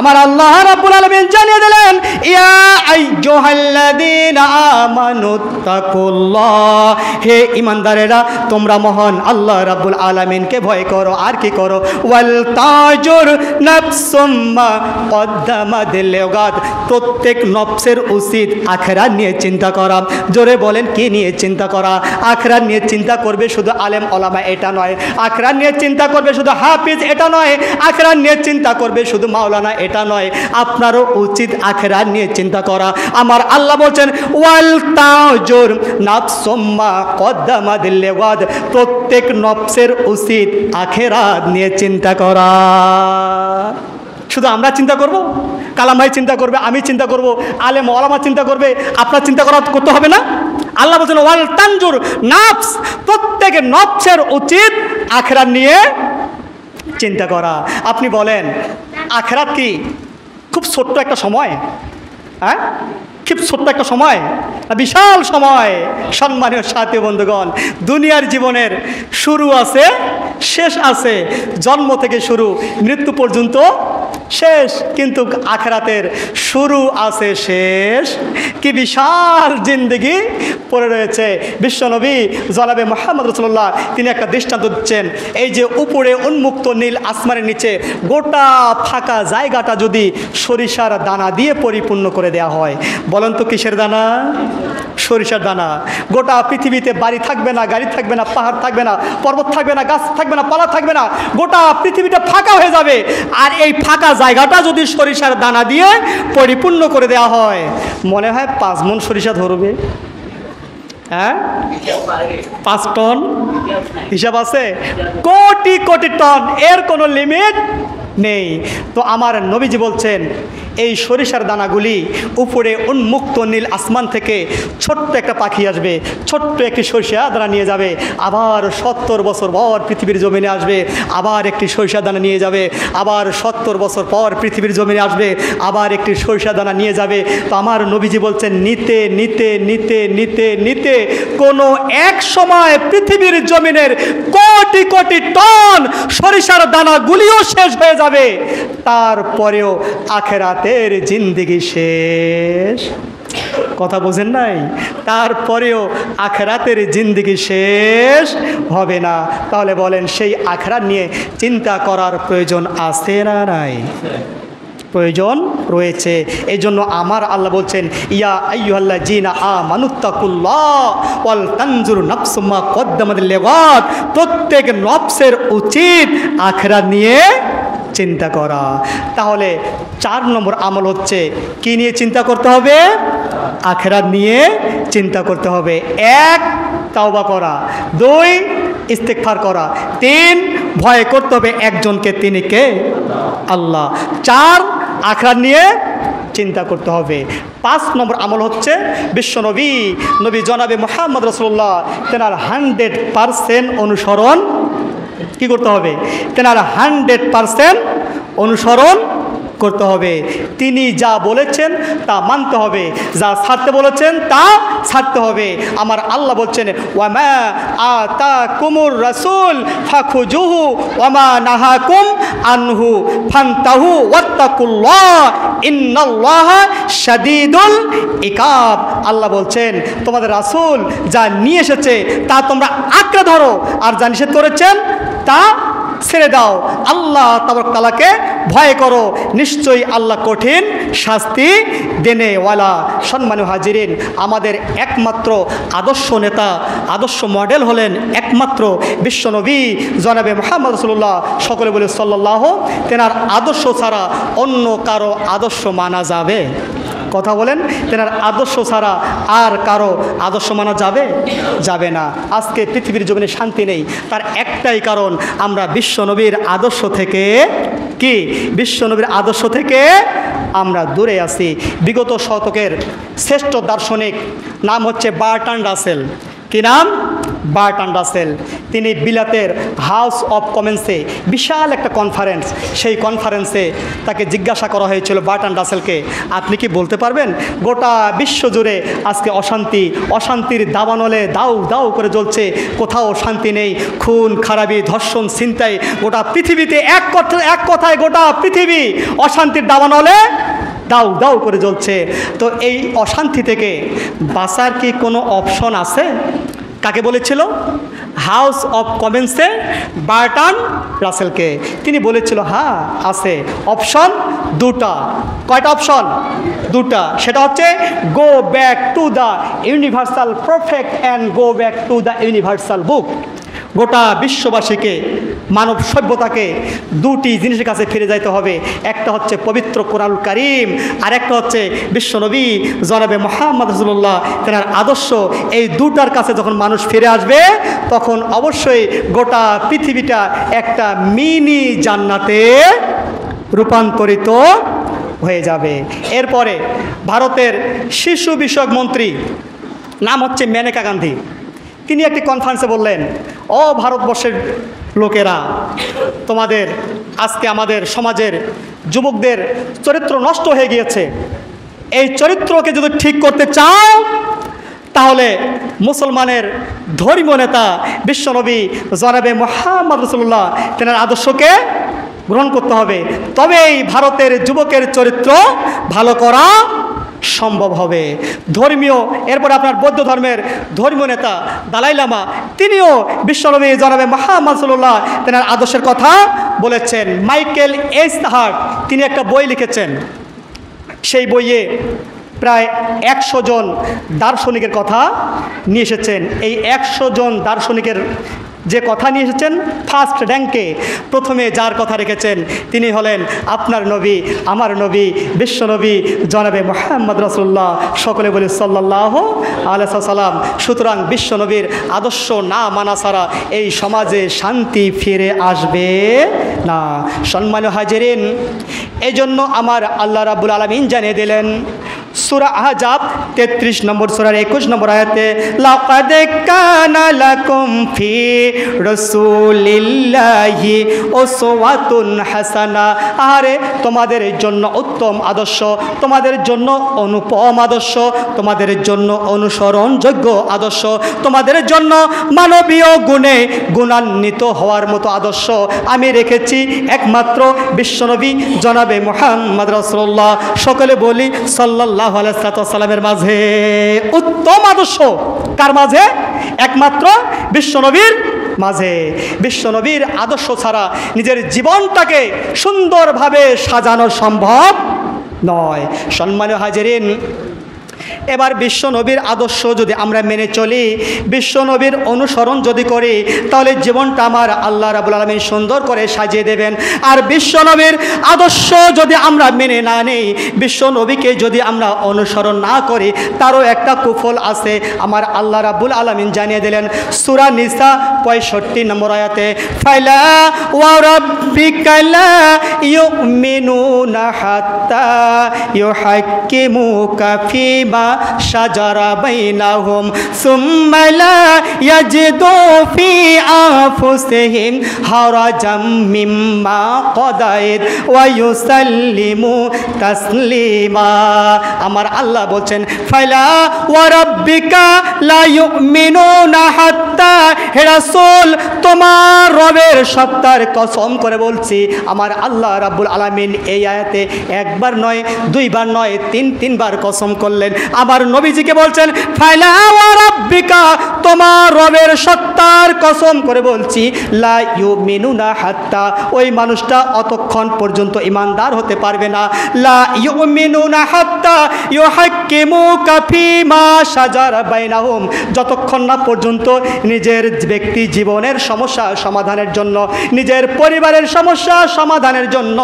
আমার আল্লাহ রাব্বুল আলামিন জানিয়ে দিলেন, ইয়া আইয়ুহাল্লাযীনা আমানুত্তাকুল্লাহ, হে ঈমানদারেরা, তোমরা মহান আল্লাহ রাব্বুল আলামিনকে ভয় করো। আর কি করো? ওয়াল তাজুর নাফসুম মা কদ্দামাত লিগাদ, প্রত্যেক নফসের উচিত আখিরাত নিয়ে চিন্তা করা। জোরে বলেন, কি নিয়ে চিন্তা করা? আখিরাত নিয়ে চিন্তা করবে শুধু আলেম ওলামা, এটা নয়। আখিরাত নিয়ে চিন্তা করবে শুধু হাফিজ, এটা নয়। আখিরাত নিয়ে চিন্তা করবে শুধু মাওলানা, এটা নয়। আপনারও উচিত আখিরাত নিয়ে চিন্তা করা। আমার আল্লাহ বলছেন, ওয়াল তাজুর নাফসুম মা কদ্দামাত লিগাদ, প্রত্যেক নফসের উচিত আখিরাত নিয়ে চিন্তা করা। শুধু আমরা চিন্তা করব? কালাম ভাই চিন্তা করবে, আমি চিন্তা করব, আলেম ওলামা চিন্তা করবে, আপনার চিন্তা করতে হবে না? আল্লাহ বলছেন ওয়াল তানজুর নাফস, প্রত্যেক নফসের উচিত আখিরাত নিয়ে চিন্তা করা। আপনি বলেন আখিরাত কি খুব ছোট্ট একটা সময়? হ্যাঁ, খুব ছোট্ট একটা সময় না বিশাল সময়? সম্মানীয় সাথী বন্ধুগণ, দুনিয়ার জীবনের শুরু আছে, শেষ আছে, জন্ম থেকে শুরু, মৃত্যু পর্যন্ত শেষ, কিন্তু আখিরাতের শুরু আছে, শেষ। কি বিশাল জিন্দেগি পড়ে রয়েছে। বিশ্বনবী জনাবে মুহাম্মদ রাসূলুল্লাহ তিনি একটা দৃষ্টান্ত দিচ্ছেন। এই যে উপরে উন্মুক্ত নীল আসমানের নিচে গোটা ফাঁকা জায়গাটা যদি সরিষার দানা দিয়ে পরিপূর্ণ করে দেওয়া হয়, বলেন তো কিসের দানা? সরিষার দানা। গোটা পৃথিবীতে বাড়ি থাকবে না, গাড়ি থাকবে না, পাহাড় থাকবে না, পর্বত থাকবে না, গাছ থাকবে না, পালা থাকবে না, গোটা পৃথিবীটা ফাঁকা হয়ে যাবে। আর এই ফাঁকা জায়গাটা যদি সরিষার দানা দিয়ে পরিপূর্ণ করে দেওয়া হয়, মনে হয় 5 মণ সরিষা ধরবে। হ্যাঁ, 5 টন হিসাব আছে? কোটি কোটি টন, এর কোনো লিমিট নেই। তো আমার নবীজি বলছেন এই সরিষার দানাগুলি উপরে উন্মুক্ত নীল আসমান থেকে ছোট্ট একটা পাখি আসবে, ছোট্ট একটি সরিষা দানা নিয়ে যাবে, আবার 70 বছর পর পৃথিবীর জমিনে আসবে, আবার একটি সরিষা দানা নিয়ে যাবে, আবার 70 বছর পর পৃথিবীর জমিনে আসবে, আবার একটি সরিষা দানা নিয়ে যাবে। তো আমার নবীজি বলছেন নিতে নিতে নিতে নিতে নিতে কোনো এক সময় পৃথিবীর জমিনের কোটি কোটি টন সরিষার দানাগুলিও শেষ হয়ে যাবে, তারপরেও আখিরাতের জিন্দেগি শেষ। কথা বোঝেন নাই? তারপরেও আখিরাতের জিন্দেগি শেষ হবে না। তাহলে বলেন সেই আখিরাত নিয়ে চিন্তা করার প্রয়োজন আছে না নাই? প্রয়োজন রয়েছে। এই জন্য আমার আল্লাহ বলছেন ইয়া আইয়ুহাল্লাযীনা আমানুত্তাকুল্লাহ ওয়াল তানজুর নাফসুম মা কদ্দামাত লিগাদ, প্রত্যেক নফসের উচিত আখিরাত নিয়ে চিন্তা করা। তাহলে 4 নম্বর আমল হচ্ছে কি নিয়ে চিন্তা করতে হবে? আখিরাত নিয়ে চিন্তা করতে হবে। 1 তাওবা করা, 2 ইস্তেগফার করা, 3 ভয় করতে হবে একজনকে, তিনি কে? আল্লাহ। 4 আখিরাত নিয়ে চিন্তা করতে হবে। 5 নম্বর আমল হচ্ছে বিশ্বনবী জনাবে মুহাম্মদ রাসূলুল্লাহ তেনার 100% অনুসরণ কি করতে হবে? তেনার 100% অনুসরণ করতে হবে। তিনি যা বলেছেন তা মানতে হবে, যা ছাড়তে বলেছেন তা ছাড়তে হবে। আমার আল্লাহ বলছেন ওয়ামা আতাকুমুর রাসূল ফাখুজুহু ওয়ামা নাহাকুম আনহু ফান্তাহু ওয়াত্তাকুল্লাহ ইন্নাল্লাহা শাদীদুল ইকাব। আল্লাহ বলছেন তোমাদের রাসূল যা নিয়ে এসেছে তা তোমরা আঁকড়ে ধরো, আর যা নিষেধ করেছেন তা ছেড়ে দাও। আল্লাহ তাবারক তাআলাকে ভয় করো, নিশ্চয়ই আল্লাহ কঠিন শাস্তি দেনেওয়ালা। সম্মানীয় হাজিরিন, আমাদের একমাত্র আদর্শ নেতা, আদর্শ মডেল হলেন একমাত্র বিশ্বনবী জনাবে মুহাম্মদ রাসূলুল্লাহ। সকলে বলে সাল্লাল্লাহু। তেনার আদর্শ ছাড়া অন্য কারো আদর্শ মানা যাবে? কথা বলেন, তেনার আদর্শ ছাড়া আর কারো আদর্শ মানা যাবে? যাবে না। আজকে পৃথিবীর জমিনে শান্তি নেই, তার একটাই কারণ আমরা বিশ্বনবীর আদর্শ থেকে কি বিশ্বনবীর আদর্শ থেকে আমরা দূরে আছি। বিগত শতকের শ্রেষ্ঠ দার্শনিক নাম হচ্ছে বার্ট্রান্ড রাসেল। কি নাম? বার্ট্রান্ড রাসেল। তিনি বিলাতের হাউস অফ কমন্সে বিশাল একটা কনফারেন্স, সেই কনফারেন্সে তাকে জিজ্ঞাসা করা হয়েছিল বার্ট্রান্ড রাসেলকে, আপনি কি বলতে পারবেন গোটা বিশ্ব জুড়ে আজকে অশান্তির দাবানলে দাউ দাউ করে জ্বলছে, কোথাও শান্তি নেই, খুন খারাপি ধর্ষণ ছিনতাই, গোটা পৃথিবীতে এক কথায় গোটা পৃথিবী অশান্তির দাবানলে দাউ দাউ করে জ্বলছে। তো এই অশান্তি থেকে বাঁচার কি কোনো অপশন আছে? কাকে বলেছিল? হাউস অফ কমন্সে বার্ট্রান্ড রাসেলকে। তিনি বলেছিল হ্যাঁ আছে, অপশন 2টা। কয়টা অপশন? 2টা। সেটা হচ্ছে go back to the universal prophet and go back to the universal book. গোটা বিশ্ববাসীকে, মানব সভ্যতাকে 2টি জিনিসের কাছে ফিরে যাইতে হবে। একটা হচ্ছে পবিত্র কোরআনুল কারীম, আর একটা হচ্ছে বিশ্বনবী জনাবে মুহাম্মদ রাসূলুল্লাহ তেনার আদর্শ। এই 2টার কাছে যখন মানুষ ফিরে আসবে তখন অবশ্যই গোটা পৃথিবীটা একটা মিনি জান্নাতে রূপান্তরিত হয়ে যাবে। এরপরে ভারতের শিশু বিষয়ক মন্ত্রী, নাম হচ্ছে মেনকা গান্ধী, তিনি একটি কনফারেন্সে বললেন, ও ভারতবর্ষের লোকেরা, তোমাদের আজকে আমাদের সমাজের যুবকদের চরিত্র নষ্ট হয়ে গিয়েছে, এই চরিত্রকে যদি ঠিক করতে চাও তাহলে মুসলমানের ধর্মীয় নেতা বিশ্বনবী জনাবে মুহাম্মদ রাসূলুল্লাহ তেনার আদর্শকে গ্রহণ করতে হবে, তবেই ভারতের যুবকের চরিত্র ভালো করা সম্ভব হবে। ধর্মীয়, এরপর আপনার বৌদ্ধ ধর্মের ধর্মীয় নেতা দালাই লামা, তিনিও বিশ্বনবী জনাবে মুহাম্মদ রাসূলুল্লাহ তেনার আদর্শের কথা বলেছেন। মাইকেল এইচ হার্ট তিনি একটা বই লিখেছেন, সেই বইয়ে প্রায় 100 জন দার্শনিকের কথা নিয়ে এসেছেন। এই 100 জন দার্শনিকের যে কথা নিয়ে এসেছেন, ফার্স্ট র্যাঙ্কে প্রথমে যার কথা রেখেছেন তিনি হলেন আপনার নবী, আমার নবী, বিশ্বনবী জনাবে মুহাম্মদ রাসূলুল্লাহ, সকলে বলি সাল্লাল্লাহু আলাইহি সাল্লাম। সুতরাং বিশ্বনবীর আদর্শ না মানা ছাড়া এই সমাজে শান্তি ফিরে আসবে না। সম্মানীয় হাজিরিন, এই জন্য আমার আল্লাহ রাব্বুল আলামিন জানিয়ে দিলেন সূরা আহজাব 33 নম্বর সূরার 21 নম্বর আয়াতে, লাকাদ কানা লাকুম ফি রাসূলিল্লাহি উসওয়াতুন হাসানা, আরে তোমাদের জন্য উত্তম আদর্শ, তোমাদের জন্য অনুপম আদর্শ, তোমাদের জন্য অনুসরণযোগ্য আদর্শ, তোমাদের জন্য মানবীয় গুণে গুণান্বিত হওয়ার মতো আদর্শ আমি রেখেছি একমাত্র বিশ্বনবী জনাবে মুহাম্মদ রাসূলুল্লাহ, সকলে বলি সাল্লাল্লাহু আলাইহি সাল্লামের মাঝে। উত্তম আদর্শ কার মাঝে? একমাত্র বিশ্বনবীর মাঝে। বিশ্বনবীর আদর্শ ছাড়া নিজের জীবনটাকে সুন্দরভাবে সাজানো সম্ভব নয়। সম্মানীয় হাজিরিন, এবার বিশ্বনবীর আদর্শ যদি আমরা মেনে চলি, বিশ্বনবীর অনুসরণ যদি করি, তাহলে জীবনটা আমার আল্লাহ রাব্বুল আলামিন সুন্দর করে সাজিয়ে দেবেন। আর বিশ্বনবীর আদর্শ যদি আমরা মেনে না নেই, বিশ্বনবীকে যদি আমরা অনুসরণ না করি, তারও একটা কুফল আছে। আমার আল্লাহ রাব্বুল আলামিন জানিয়ে দিলেন সূরা নিসা 65 নম্বর আয়াতে, ফালা ওয়া রাব্বিকা লা ইউমিনুনা হাত্তা ইউহাক্কিমুকা ফীমা শাজারা বাইনাহুম সুম্মা লা ইয়াজিদু ফি আনফুসিহিম হারাজাম মিম্মা কাদাইত ওয়া ইউসাল্লিমু তাসলিমা। আমার আল্লাহ বলছেন ফালা ওয়া রাব্বিকা লা ইউমিনুনা হাত্তা, হে রাসূল তোমার রবের সত্তার কসম করে বলছি, আমার আল্লাহ রাব্বুল আলামিন এই আয়াতে একবার নয়, দুইবার নয়, তিনবার কসম করলেন। আবার নবীজিকে বলছেন ফালা ওয়া রাব্বিকা, তোমার রবের সত্তার কসম করে বলছি, লা ইউমিনুনা হাত্তা, ওই মানুষটা অতক্ষণ পর্যন্ত ইমানদার হতে পারবে না। লা ইউমিনুনা হাত্তা ইউহাক্কিমুকা ফীমা শাজারা বাইনাহুম, যতক্ষণ না পর্যন্ত নিজের ব্যক্তি জীবনের সমস্যা সমাধানের জন্য, নিজের পরিবারের সমস্যা সমাধানের জন্য,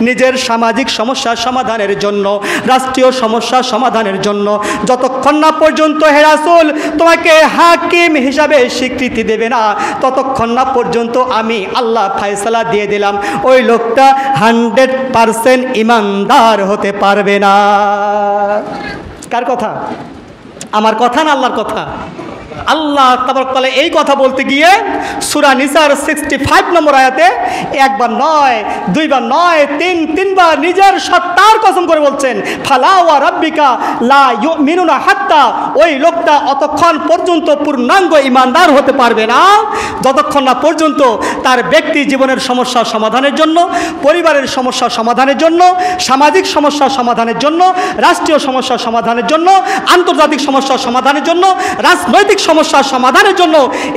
নিজের সামাজিক সমস্যা সমাধানের জন্য, রাষ্ট্রীয় সমস্যা সমাধানের জন্য যতক্ষণ না পর্যন্ত হে রাসূল তোমাকে হাকিম হিসাবে স্বীকৃতি দেবে না, ততক্ষণ না পর্যন্ত আমি আল্লাহ ফয়সালা দিয়ে দিলাম ওই লোকটা 100% ইমানদার হতে পারবে না। কার কথা? আমার কথা না আল্লাহর কথা? আল্লাহ তাবারক তাআলা এই কথা বলতে গিয়ে সূরা নিসার 65 নম্বর আয়াতে একবার নয়, দুইবার নয়, তিনবার নিজের সত্তার কসম করে বলছেন ফালা ওয়া রাব্বিকা লা ইউমিনুনা হাত্তা, ওই লোকটা অতক্ষণ পর্যন্ত পূর্ণাঙ্গ ইমানদার হতে পারবে না যতক্ষণ না পর্যন্ত তার ব্যক্তি জীবনের সমস্যা সমাধানের জন্য, পরিবারের সমস্যা সমাধানের জন্য, সামাজিক সমস্যা সমাধানের জন্য, রাষ্ট্রীয় সমস্যা সমাধানের জন্য, আন্তর্জাতিক সমস্যা সমাধানের জন্য, রাজনৈতিক সমস্যা সমাধানের জন্য,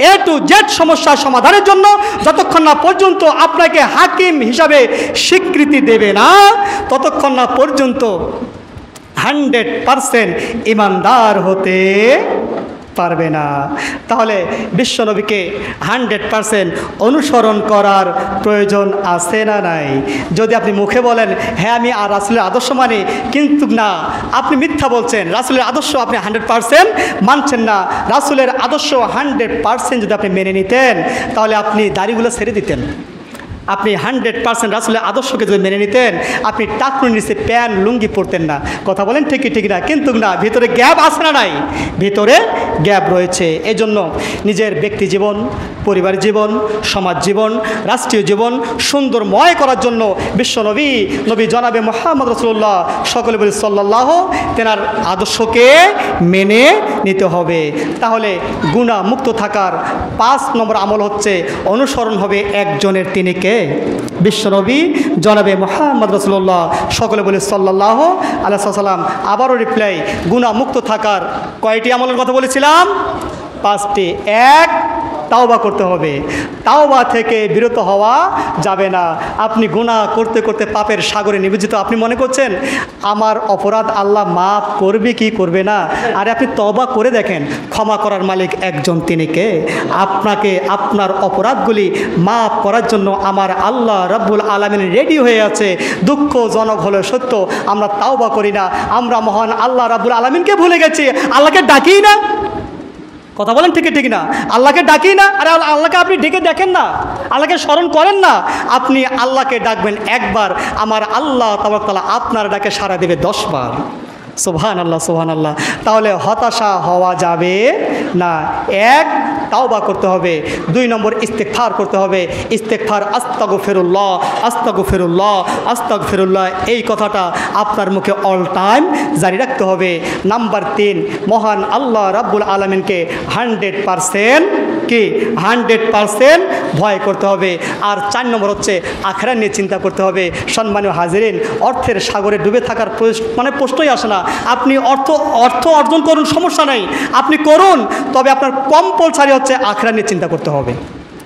এ টু জেড সমস্যা সমাধানের জন্য যতক্ষণ না পর্যন্ত আপনাকে হাকিম হিসাবে স্বীকৃতি দেবে না, ততক্ষণ না পর্যন্ত 100% ইমানদার হতে পারবে না। তাহলে বিশ্বনবীকে 100% অনুসরণ করার প্রয়োজন আছে না নাই? যদি আপনি মুখে বলেন হ্যাঁ আমি আর রাসূলের আদর্শ মানি, কিন্তু না, আপনি মিথ্যা বলছেন। রাসূলের আদর্শ আপনি 100% মানছেন না। রাসূলের আদর্শ 100% যদি আপনি মেনে নিতেন, তাহলে আপনি দাড়িগুলো ছেড়ে দিতেন, আপনি 100% রাসূলের আদর্শকে যদি মেনে নিতেন, আপনি টাকনুর নিচে প্যান্ট লুঙ্গি পরতেন না। কথা বলেন ঠিকই ঠিক না? কিন্তু না, ভিতরে গ্যাপ আছে না নাই? ভিতরে গ্যাপ রয়েছে। এজন্য নিজের ব্যক্তি জীবন, পরিবার জীবন, সমাজ জীবন, রাষ্ট্রীয় জীবন সুন্দরময় করার জন্য বিশ্বনবী নবী জনাবে মুহাম্মদ রাসূলুল্লাহ সকলে বলি সাল্লাল্লাহু, তেনার আদর্শকে মেনে নিতে হবে। তাহলে গুনাহ মুক্ত থাকার 5 নম্বর আমল হচ্ছে অনুসরণ হবে একজনের, তিনি কে? বিশ্বনবী জনাবে মুহাম্মদ রাসূলুল্লাহ সকলে বলি সাল্লাল্লাহু আলাইহি ওয়াসাল্লাম। আবারও রিপ্লাই, গুনাহ মুক্ত থাকার কয়টি আমলের কথা বলেছিলাম? 5টি। 1, তাওবা করতে হবে। তাওবা থেকে বিরত হওয়া যাবে না। আপনি গুনাহ করতে করতে পাপের সাগরে নিমজ্জিত, আপনি মনে করছেন আমার অপরাধ আল্লাহ মাফ করবে কি করবে না? আরে আপনি তওবা করে দেখেন, ক্ষমা করার মালিক একজন, তিনি কে? আপনাকে আপনার অপরাধগুলি মাফ করার জন্য আমার আল্লাহ রাব্বুল আলামিন রেডি হয়ে আছে। দুঃখজনক হলো সত্য, আমরা তাওবা করি না। আমরা মহান আল্লাহ রাব্বুল আলামিনকে ভুলে গেছি, আল্লাহকে ডাকি না। কথা বলেন ঠিক ঠিক না? আল্লাহকে ডাকি না। আরে আল্লাহকে আপনি ডেকে দেখেন না, আল্লাহকে স্মরণ করেন না। আপনি আল্লাহকে ডাকবেন একবার, আমার আল্লাহ তাবারক তাআলা আপনার ডাকে সাড়া দেবে 10 বার। সুবহানাল্লাহ, সুবহানাল্লাহ। তাহলে হতাশা হওয়া যাবে না। 1, তাওবা করতে হবে। 2 নম্বর, ইস্তেগফার করতে হবে। ইস্তেগফার, আস্তাগফিরুল্লাহ, আস্তাগফিরুল্লাহ, আস্তাগফিরুল্লাহ, এই কথাটা আপনার মুখে অল টাইম জারি রাখতে হবে। নাম্বার 3, মহান আল্লাহ রাব্বুল আলামিনকে 100% কি 100% ভয় করতে হবে। আর 4 নম্বর হচ্ছে আখিরাত নিয়ে চিন্তা করতে হবে। সম্মানীয় হাজিরিন, অর্থের সাগরে ডুবে থাকার প্রশ্নই আসে না। আপনি অর্থ অর্জন করুন, সমস্যা নেই, আপনি করুন, তবে আপনার কম্পালসারি হচ্ছে আখিরাত নিয়ে চিন্তা করতে হবে।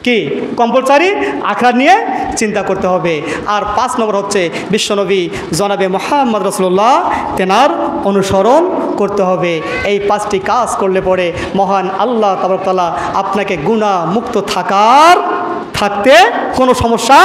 কি কম্পালসারি? আখিরাত নিয়ে চিন্তা করতে হবে। আর 5 নম্বর হচ্ছে বিশ্বনবী জনাবে মুহাম্মদ রাসূলুল্লাহ, তেনার অনুসরণ করতে হবে। এই 5টি কাজ করলে পরে মহান আল্লাহ তাবারক তাআলা আপনাকে গুনাহ মুক্ত থাকতে কোনো সমস্যা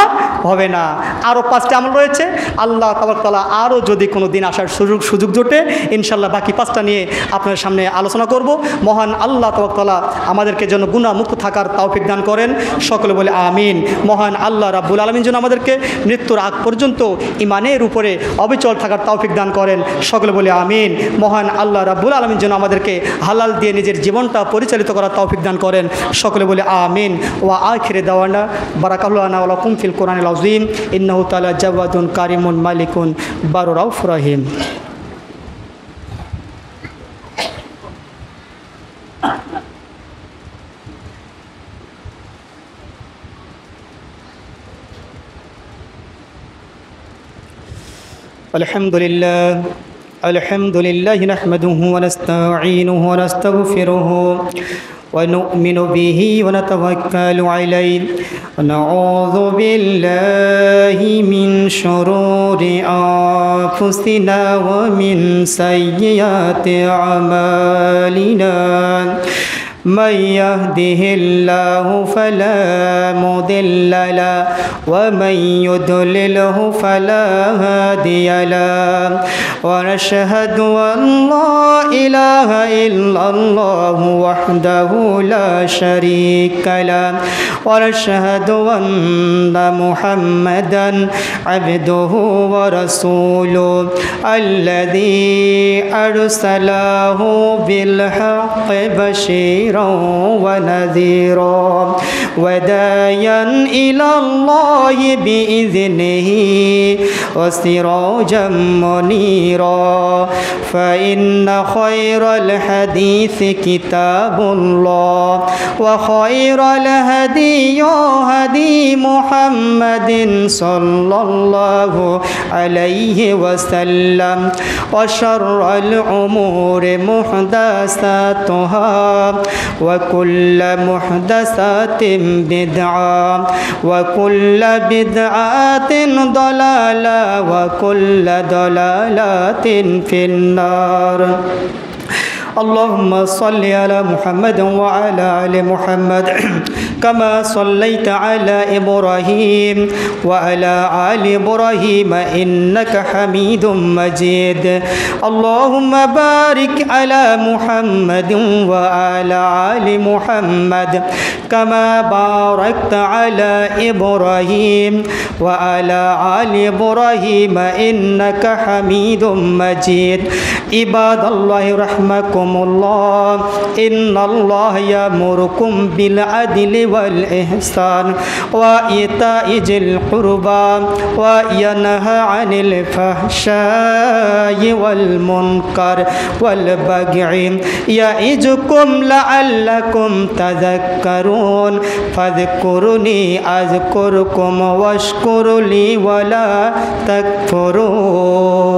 হবে না। আরও 5টি আমল রয়েছে। আল্লাহ তাবারক তাআলা আরও যদি কোনো দিন আসার সুযোগ জোটে, ইনশাল্লাহ বাকি 5টা নিয়ে আপনার সামনে আলোচনা করব। মহান আল্লাহ তাবারক তাআলা আমাদেরকে যেন গুনাহ মুক্ত থাকার তৌফিক দান করেন। সকলে বলে আমিন। মহান আল্লাহ রাব্বুল আলামিন যেন আমাদেরকে মৃত্যুর আগ পর্যন্ত ঈমানের উপরে অবিচল থাকার তৌফিক দান করেন। সকলে বলে আমিন। মহান আল্লাহ রাব্বুল আলামিন যেন আমাদেরকে হালাল দিয়ে নিজের জীবনটা পরিচালিত করার তৌফিক দান করেন। সকলে বলে আমিন। ওয়া আখিরে দাওয়ানা বারাকাল্লাহু লানা ওয়া লাকুম ফিল কোরআনিল আযীম ইন্নাহু তাআলা জাওয়াদুন কারিমুন মালিকুন বারুর রাউফুর রহিম। আলহামদুলিল্লাহ নাহমাদুহু ওয়া নাস্তাঈনুহু ওয়া নাস্তাগফিরুহু ونؤمن به ونتوكل عليه ونعوذ بالله من شرور أنفسنا ومن سيئات أعمالنا من يهده الله فلا مضل له ومن يضلله فلا هادي له ونشهد أن لا إله إلا الله وحده لا شريك له ونشهد أن محمدا عبده ورسوله الذي أرسله بالحق بشيرا ونذيرا وداعيا إلى الله بإذنه وسراجا منيرا فإن خير الحديث كتاب الله وخير الهدي هدي محمد صلى الله عليه وسلم وشر الأمور محدثاتها وكل محدثات بدعة وكل بدعة ضلالة وكل ضلالة في النار اللهم صل على محمد وعلى آل محمد كما صليت على إبراهيم وعلى آل إبراهيم إنك حميد مجيد اللهم بارك على محمد وعلى آل محمد كما باركت على إبراهيم وعلى آل إبراهيم إنك حميد مجيد عباد الله رحمكم الله إن الله يأمركم بالعدل والإحسان وإيتاء ذي القربى وينهى عن الفحشاء والمنكر والبغي يعظكم لعلكم تذكرون فاذكروني أذكركم واشكروا لي ولا تكفرون